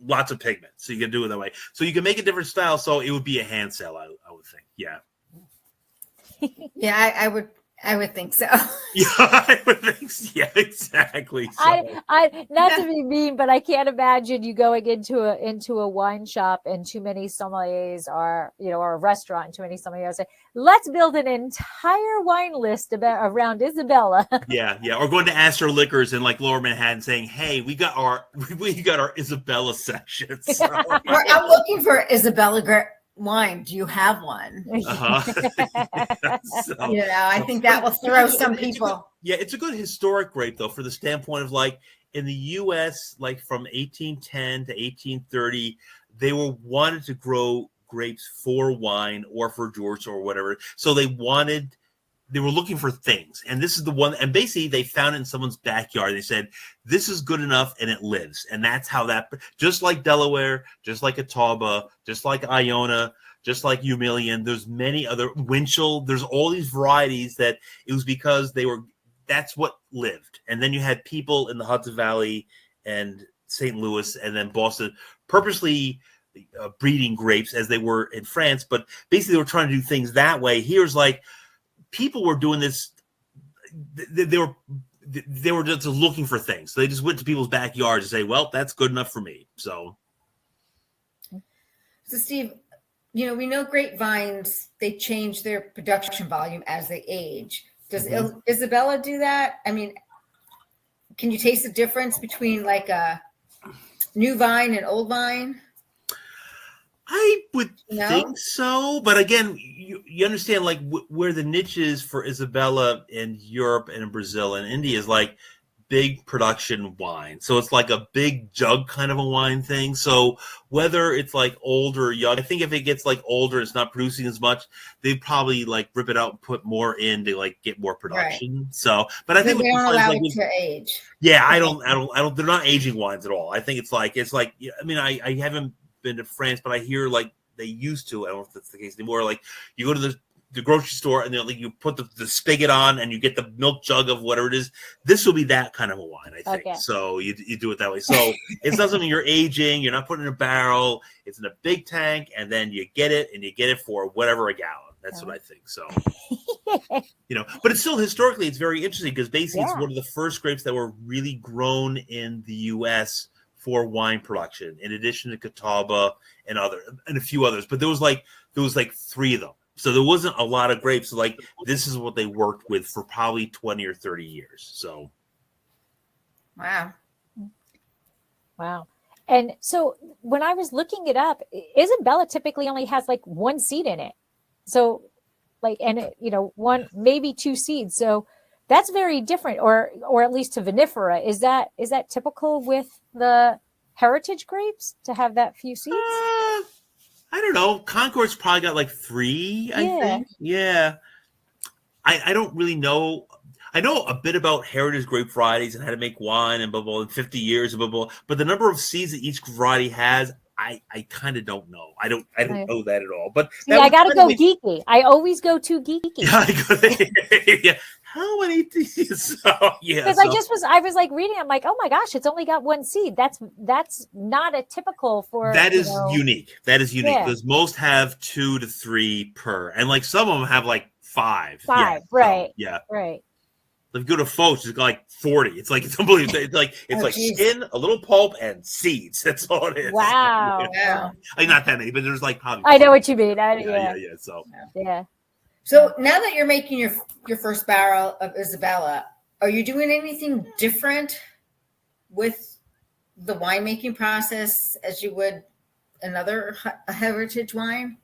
lots of pigment. So you can do it that way. So you can make a different style. So it would be a hand cell, I would think. Yeah. Yeah, I would think so. Yeah, I would think so. Yeah, exactly. So. I not to be mean, but I can't imagine you going into a wine shop and too many sommeliers or a restaurant and too many sommeliers say, let's build an entire wine list around Isabella. Yeah. Or going to Astor Liquors in like Lower Manhattan saying, hey, we got our Isabella section. So. I'm looking for Isabella Grape wine. Do you have one? So, I think that will throw some people. It's a good historic grape though, for the standpoint of like in the U.S., like from 1810 to 1830, they wanted to grow grapes for wine or for George or whatever. So they were looking for things, and this is the one. And basically, they found it in someone's backyard. They said, "This is good enough," and it lives. And that's how that. Just like Delaware, just like Catawba, just like Iona, just like Humilian. There's many other Winchell. There's all these varieties that it was because that's what lived. And then you had people in the Hudson Valley and St. Louis, and then Boston, purposely breeding grapes as they were in France. But basically, they were trying to do things that way. Here's like. People were doing this. They were just looking for things. So they just went to people's backyards and say, "Well, that's good enough for me." So, Steve, we know grapevines, they change their production volume as they age. Does Isabella do that? I mean, can you taste the difference between like a new vine and old vine? I would No? think so, but again, you understand like where the niche is for Isabella in Europe and in Brazil and India is like big production wine. So it's like a big jug kind of a wine thing. So whether it's like old or young, I think if it gets like older, it's not producing as much, they probably like rip it out and put more in to like get more production. Right. So, but I think they don't allow like, it to age. Yeah, I don't. They're not aging wines at all. I think it's like. I mean, I haven't been to France, but I hear like they used to. I don't know if that's the case anymore. Like you go to the grocery store and then like you put the spigot on and you get the milk jug of whatever it is. This will be that kind of a wine, I think. Okay. So you do it that way. So it's not something you're aging. You're not putting in a barrel. It's in a big tank, and then you get it for whatever a gallon. That's what I think. So, but it's still historically, it's very interesting because basically it's one of the first grapes that were really grown in the U.S. for wine production, in addition to Catawba and a few others. But there was like 3 of them. So there wasn't a lot of grapes. So like this is what they worked with for probably 20 or 30 years. So. Wow. And so when I was looking it up, Isabella typically only has like 1 seed in it. So like, and one, maybe 2 seeds. So that's very different, or at least to vinifera. Is that typical with the heritage grapes to have that few seeds? I don't know. Concord's probably got like 3, I think. Yeah. I don't really know. I know a bit about heritage grape varieties and how to make wine and blah, blah, in 50 years and blah, blah. But the number of seeds that each variety has, I kind of don't know. I don't know that at all. But I got to go geeky. I always go too geeky. Yeah. How many seeds? Because I was like reading. I'm like, oh my gosh, it's only got 1 seed. That's not a typical for. That is unique. That is unique because most have 2 to 3 per, and like some of them have like 5. 5, right? So, right. If you go to Foch, it's got like 40. It's unbelievable. It's like skin, a little pulp, and seeds. That's all it is. Wow. Yeah. I mean, not that many, but there's like probably. I know what you mean. So now that you're making your first barrel of Isabella, are you doing anything different with the winemaking process as you would another heritage wine?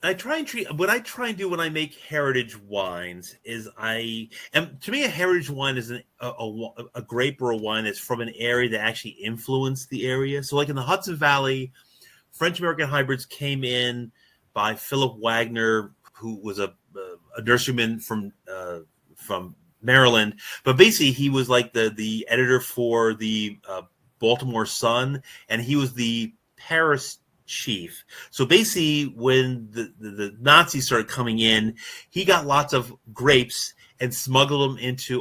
What I try and do when I make heritage wines is to me a heritage wine is a grape or a wine that's from an area that actually influenced the area. So like in the Hudson Valley, French American hybrids came in by Philip Wagner, who was a nurseryman from Maryland. But basically he was like the editor for the Baltimore Sun, and he was the Paris chief. So basically when the Nazis started coming in, he got lots of grapes and smuggled them into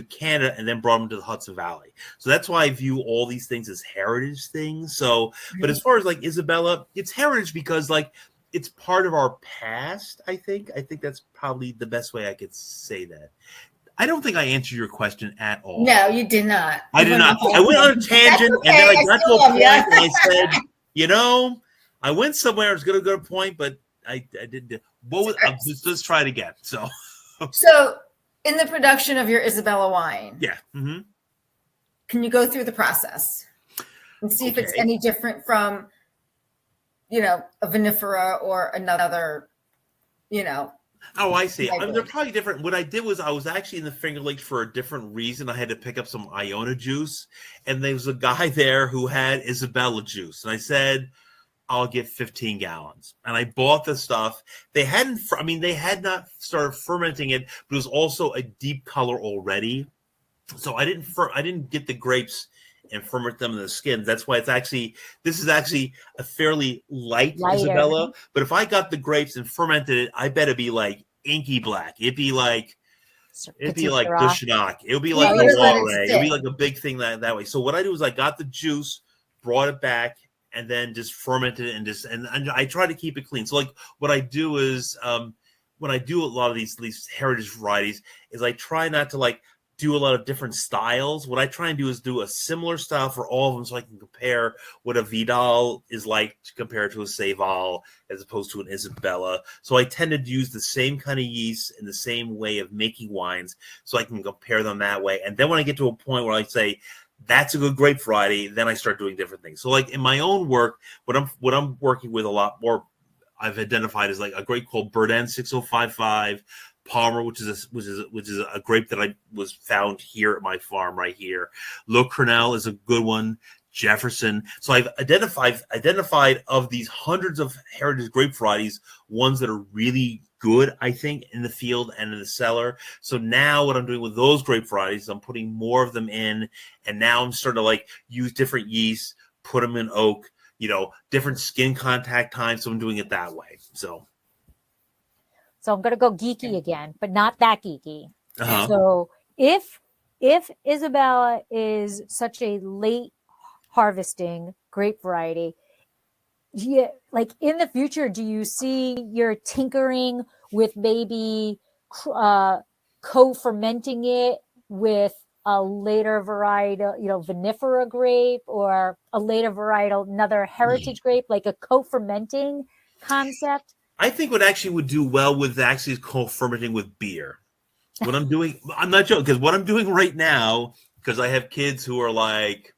Canada and then brought them to the Hudson Valley. So that's why I view all these things as heritage things. So, but as far as like Isabella, it's heritage because like it's part of our past, I think. I think that's probably the best way I could say that. I don't think I answered your question at all. No, you did not. I did not. I went on a tangent, and then I got to a point, and I said, I went somewhere. I was going to go to a point, but I didn't. Let's try it again. So in the production of your Isabella wine, can you go through the process and see if it's any different from, a vinifera or another, Oh, I see. They're probably different. What I did was I was actually in the Finger Lakes for a different reason. I had to pick up some Iona juice, and there was a guy there who had Isabella juice. And I said, I'll get 15 gallons. And I bought the stuff. They had not started fermenting it, but it was also a deep color already. So I didn't get the grapes and ferment them in the skin. That's why this is actually a fairly lighter Isabella. But if I got the grapes and fermented it, I bet it'd be like inky black. It'd be like Dushnak. It would be like Loire. It'd be like a big thing that way. So what I do is I got the juice, brought it back, and then just fermented it and I try to keep it clean. So like what I do is when I do a lot of these heritage varieties is I try not to like do a lot of different styles. What I try and do is do a similar style for all of them so I can compare what a Vidal is like to compare to a Saval as opposed to an Isabella. So I tend to use the same kind of yeast and the same way of making wines so I can compare them that way. And then when I get to a point where I say, that's a good grape variety. Then I start doing different things. So like in my own work, what I'm working with a lot more, I've identified as like a grape called Burden 6055, Palmer, which is a grape that I was found here at my farm right here. Le Cornell is a good one. Jefferson. So I've identified of these hundreds of heritage grape varieties, ones that are really good, I think, in the field and in the cellar. So now what I'm doing with those grape varieties, I'm putting more of them in, and now I'm starting to like use different yeasts, put them in oak, different skin contact times. So I'm doing it that way. So I'm going to go geeky again, but not that geeky. Uh-huh. So if Isabella is such a late harvesting grape variety, like in the future, do you see you're tinkering with maybe co-fermenting it with a later varietal, vinifera grape, or a later varietal, another heritage grape, like a co-fermenting concept? I think what actually would do well with actually is co-fermenting with beer. What I'm doing, I'm not joking, because what I'm doing right now, because I have kids who are like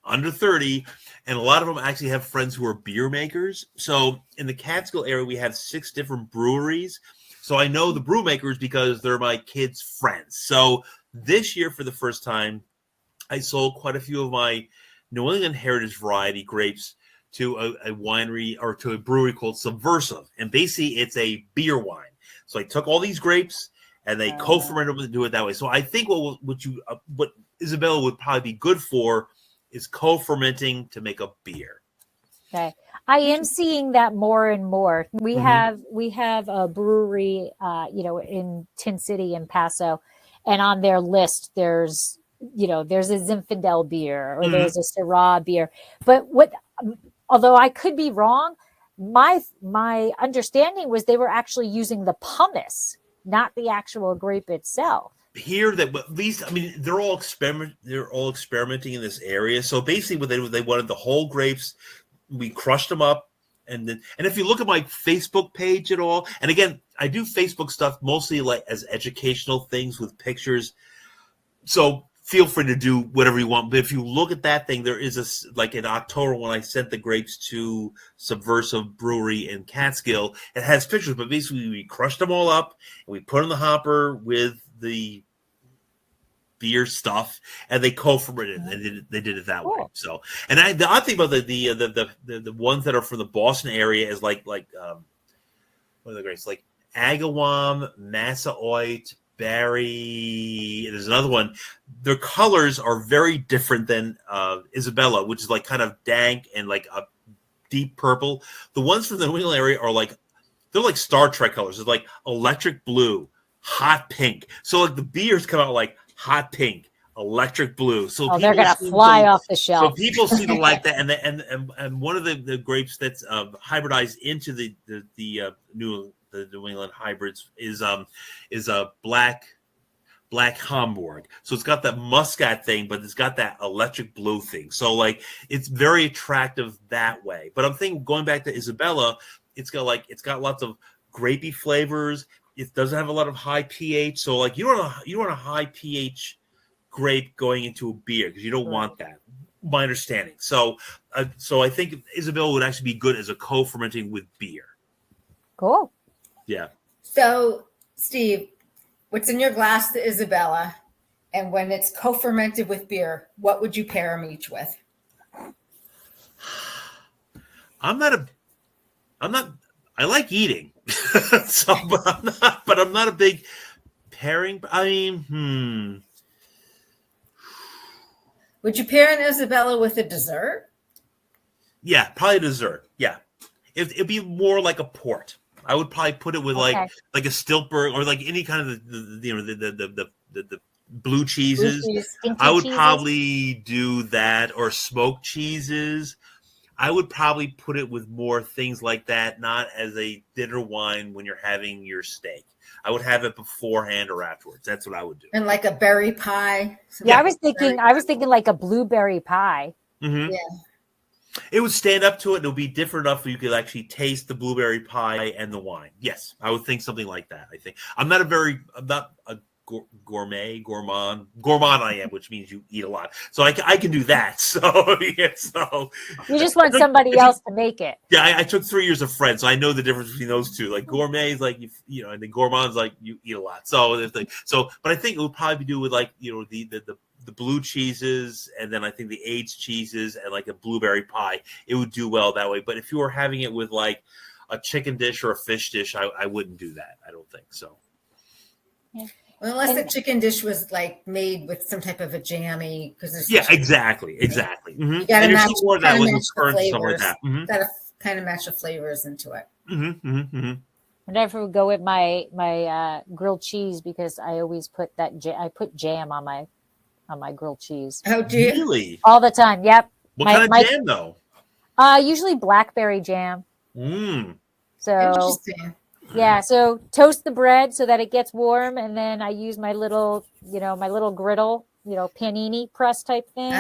under 30, and a lot of them actually have friends who are beer makers. So in the Catskill area, we have 6 different breweries. So I know the brew makers because they're my kids' friends. So this year, for the first time, I sold quite a few of my New England heritage variety grapes to a winery, or to a brewery called Subversive. And basically, it's a beer wine. So I took all these grapes and they co-fermented them and do it that way. So I think what Isabella would probably be good for is co-fermenting to make a beer. Okay. I am seeing that more and more. We have a brewery, in Tin City in Paso, and on their list there's a Zinfandel beer, or there's a Syrah beer. But although I could be wrong, my understanding was they were actually using the pomace, not the actual grape itself. Here, that at least, I mean, they're all experimenting in this area. So basically, what they wanted the whole grapes. We crushed them up, and if you look at my Facebook page at all, and again, I do Facebook stuff mostly like as educational things with pictures. So feel free to do whatever you want. But if you look at that thing, there is like in October when I sent the grapes to Subversive Brewery in Catskill, it has pictures. But basically, we crushed them all up and we put in the hopper with the beer stuff, and they co-fermented, and they did it that way. So, and the odd thing about the ones that are from the Boston area is like what are the grapes? Like Agawam, Massaoit, Barry. There's another one. Their colors are very different than Isabella, which is like kind of dank and like a deep purple. The ones from the New England area are they're like Star Trek colors. It's like electric blue, hot pink. So like the beers come out like hot pink, electric blue. So they're gonna fly off the shelf. So people seem to like that, and one of the grapes that's hybridized into the New England hybrids is a black Hamburg. So it's got that muscat thing, but it's got that electric blue thing. So like it's very attractive that way. But I'm thinking, going back to Isabella, it's got lots of grapey flavors. It doesn't have a lot of high pH, so like you don't want a high pH grape going into a beer, because you don't want that. My understanding. So I think Isabella would actually be good as a co-fermenting with beer. Cool. Yeah. So, Steve, what's in your glass to Isabella, and when it's co-fermented with beer, what would you pair them each with? I like eating. but I'm not a big pairing. I mean, Would you pair an Isabella with a dessert? Yeah, probably dessert. Yeah, it'd be more like a port. I would probably put it with like a Stiltberg, or like any kind of the blue cheeses. I would probably do that, or smoked cheeses. I would probably put it with more things like that, not as a dinner wine when you're having your steak. I would have it beforehand or afterwards. That's what I would do. And like a berry pie. Yeah, I was thinking like a blueberry pie. Mm-hmm. Yeah. It would stand up to it, and it would be different enough where you could actually taste the blueberry pie and the wine. Yes, I would think something like that. I think I'm not a gourmand I am, which means you eat a lot. So I can do that. So yeah, so You just want somebody else to make it. yeah, I took 3 years of French, so I know the difference between those two. Like gourmet is like you know, and then gourmand's like you eat a lot. So it's like but I think it would probably do with like the blue cheeses, and then I think the aged cheeses and like a blueberry pie. It would do well that way. But if you were having it with like a chicken dish or a fish dish, I wouldn't do that. I don't think so. Well, unless the chicken dish was like made with some type of a jammy, because exactly. Mm-hmm. You got to match Mm-hmm. kind of match the flavors into it. Mm-hmm. Mm-hmm. Whenever we go with my grilled cheese, because I always put I put jam on my grilled cheese. Oh, do you? Really? All the time. Yep. What kind of jam though? Usually blackberry jam. So Interesting. yeah, so toast the bread so that it gets warm, and then I use my little griddle, panini press type thing,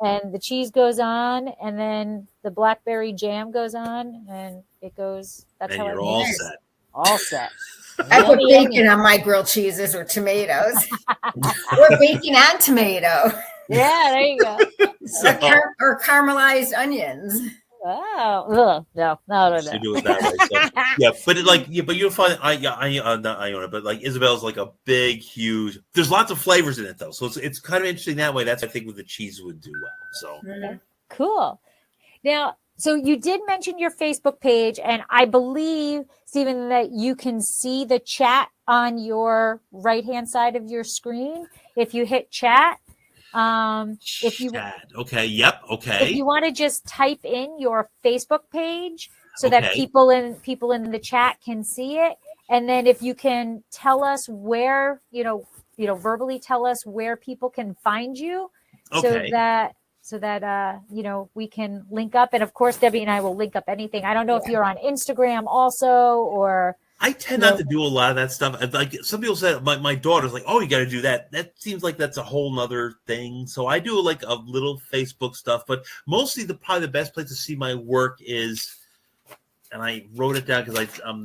and the cheese goes on, and then the blackberry jam goes on, and it goes. That's and how you're I all make it. set. All set. I put bacon on my grilled cheeses or tomatoes. Or bacon and tomato. Yeah, there you go. Or caramelized onions. Oh, no. You do it that way. So, yeah, but you'll find not Iona, but like Isabella's like a big, huge. There's lots of flavors in it though, so it's kind of interesting that way. That's I think what the cheese would do well. So cool. Now, so you did mention your Facebook page, and I believe, Stephen, that you can see the chat on your right-hand side of your screen if you hit chat. If you okay, yep, okay. If you want to just type in your Facebook page so that people in the chat can see it, and then if you can tell us where, verbally tell us where people can find you, so that we can link up. And of course, Debbie and I will link up anything. I don't know if you're on Instagram also, or I tend not to do a lot of that stuff. Like some people said, my daughter's like, "Oh, you got to do that." That seems like that's a whole nother thing. So I do like a little Facebook stuff, but mostly probably the best place to see my work is, and I wrote it down because I'm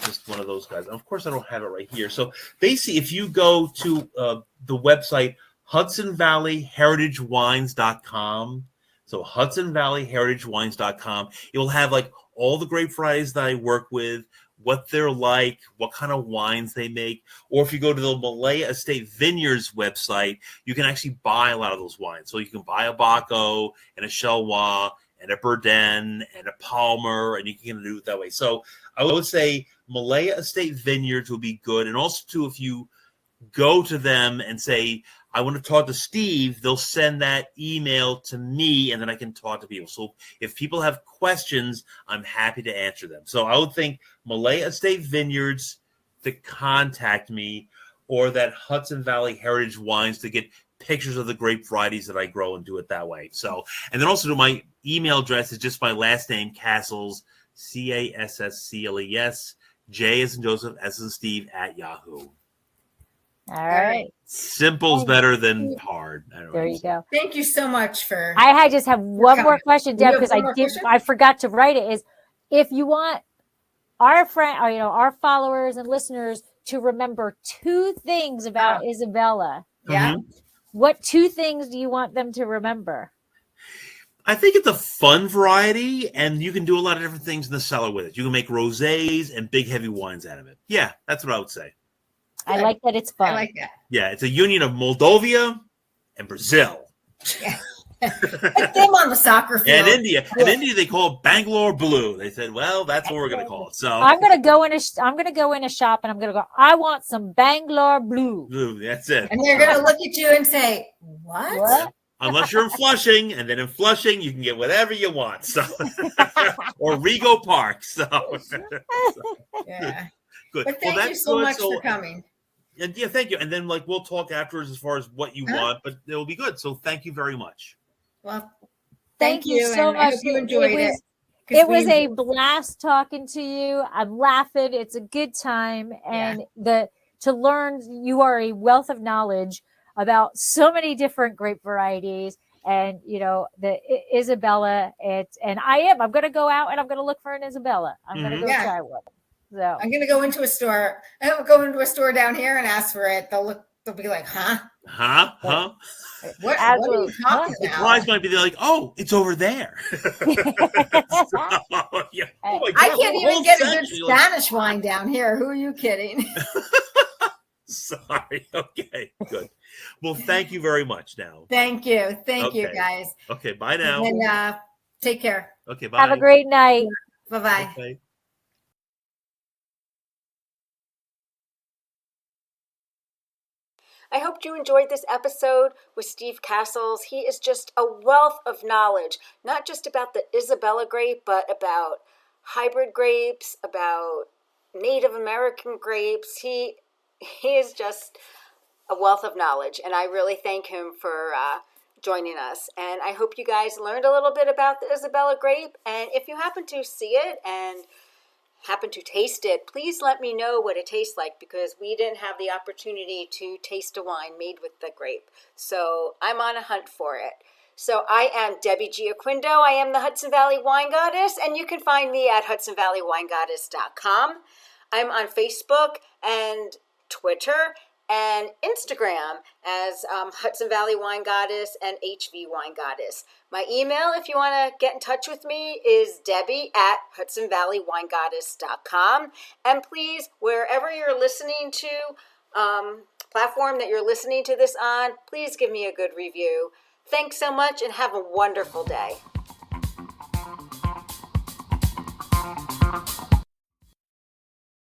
just one of those guys. Of course, I don't have it right here. So basically, if you go to the website HudsonValleyHeritageWines.com, so HudsonValleyHeritageWines.com, it will have like all the grape varieties that I work with, what they're like, what kind of wines they make. Or if you go to the Malaya Estate Vineyards website, you can actually buy a lot of those wines. So you can buy a Baco and a Chelois and a Bourdain and a Palmer, and you can do it that way. So I would say Malaya Estate Vineyards will be good. And also, too, if you go to them and say, I want to talk to Steve, they'll send that email to me, and then I can talk to people. So if people have questions, I'm happy to answer them. So I would think Malaya Estate Vineyards to contact me, or that Hudson Valley Heritage Wines to get pictures of the grape varieties that I grow and do it that way. So, and then also my email address is just my last name, Casscles, Casscles, J as in Joseph, S as in Steve, @ All right. Simple's better than hard. There you go. Thank you so much for. I just have one more question, Deb, because I forgot to write it. Is if you want our our followers and listeners to remember 2 things about Isabella, what 2 things do you want them to remember? I think it's a fun variety, and you can do a lot of different things in the cellar with it. You can make rosés and big, heavy wines out of it. Yeah, that's what I would say. I like that it's fun. I like that. Yeah, it's a union of Moldovia and Brazil. Yeah. Like them on the soccer field. And India. In India, they call it Bangalore Blue. They said, well, that's what we're going to call it. So I'm going to go in a shop, and I'm going to go, I want some Bangalore Blue. Blue, that's it. And they're going to look at you and say, what? Unless you're in Flushing, and then in Flushing, you can get whatever you want. So or Rego Park. So yeah. Good. But thank you so much for coming. And yeah, thank you. And then we'll talk afterwards as far as what you want, but it will be good. So thank you very much. Well, thank you so much. I hope you enjoyed it. It was a blast talking to you. I'm laughing. It's a good time. And to learn, you are a wealth of knowledge about so many different grape varieties. And, the Isabella, I'm going to go out and I'm going to look for an Isabella. I'm going to go try one. So I'm gonna go into a store. I'll go into a store down here and ask for it. They'll be like, huh? Huh? What are you talking The about? prize might be they're like, oh, it's over there. So, yeah. Oh my God, I can't even get a good section. Like, Spanish wine down here. Who are you kidding? sorry. Okay, good. Well, thank you very much now. Thank you. Thank you, Okay. guys. Okay, bye now. And take care. Okay, bye. have a great night. Bye-bye. Okay. I hope you enjoyed this episode with Steve Casscles. He is just a wealth of knowledge, not just about the Isabella grape, but about hybrid grapes, about Native American grapes. He is just a wealth of knowledge, and I really thank him for joining us. And I hope you guys learned a little bit about the Isabella grape. And if you happen to see it and happen to taste it, please let me know what it tastes like, because we didn't have the opportunity to taste a wine made with the grape. So I'm on a hunt for it. So I am Debbie Giaquindo. I am the Hudson Valley Wine Goddess, and you can find me at hudsonvalleywinegoddess.com. I'm on Facebook and Twitter and Instagram as Hudson Valley Wine Goddess and HV Wine Goddess. My email, if you want to get in touch with me, is Debbie at hudsonvalleywinegoddess.com. And please, wherever you're listening to, platform that you're listening to this on, please give me a good review. Thanks so much and have a wonderful day.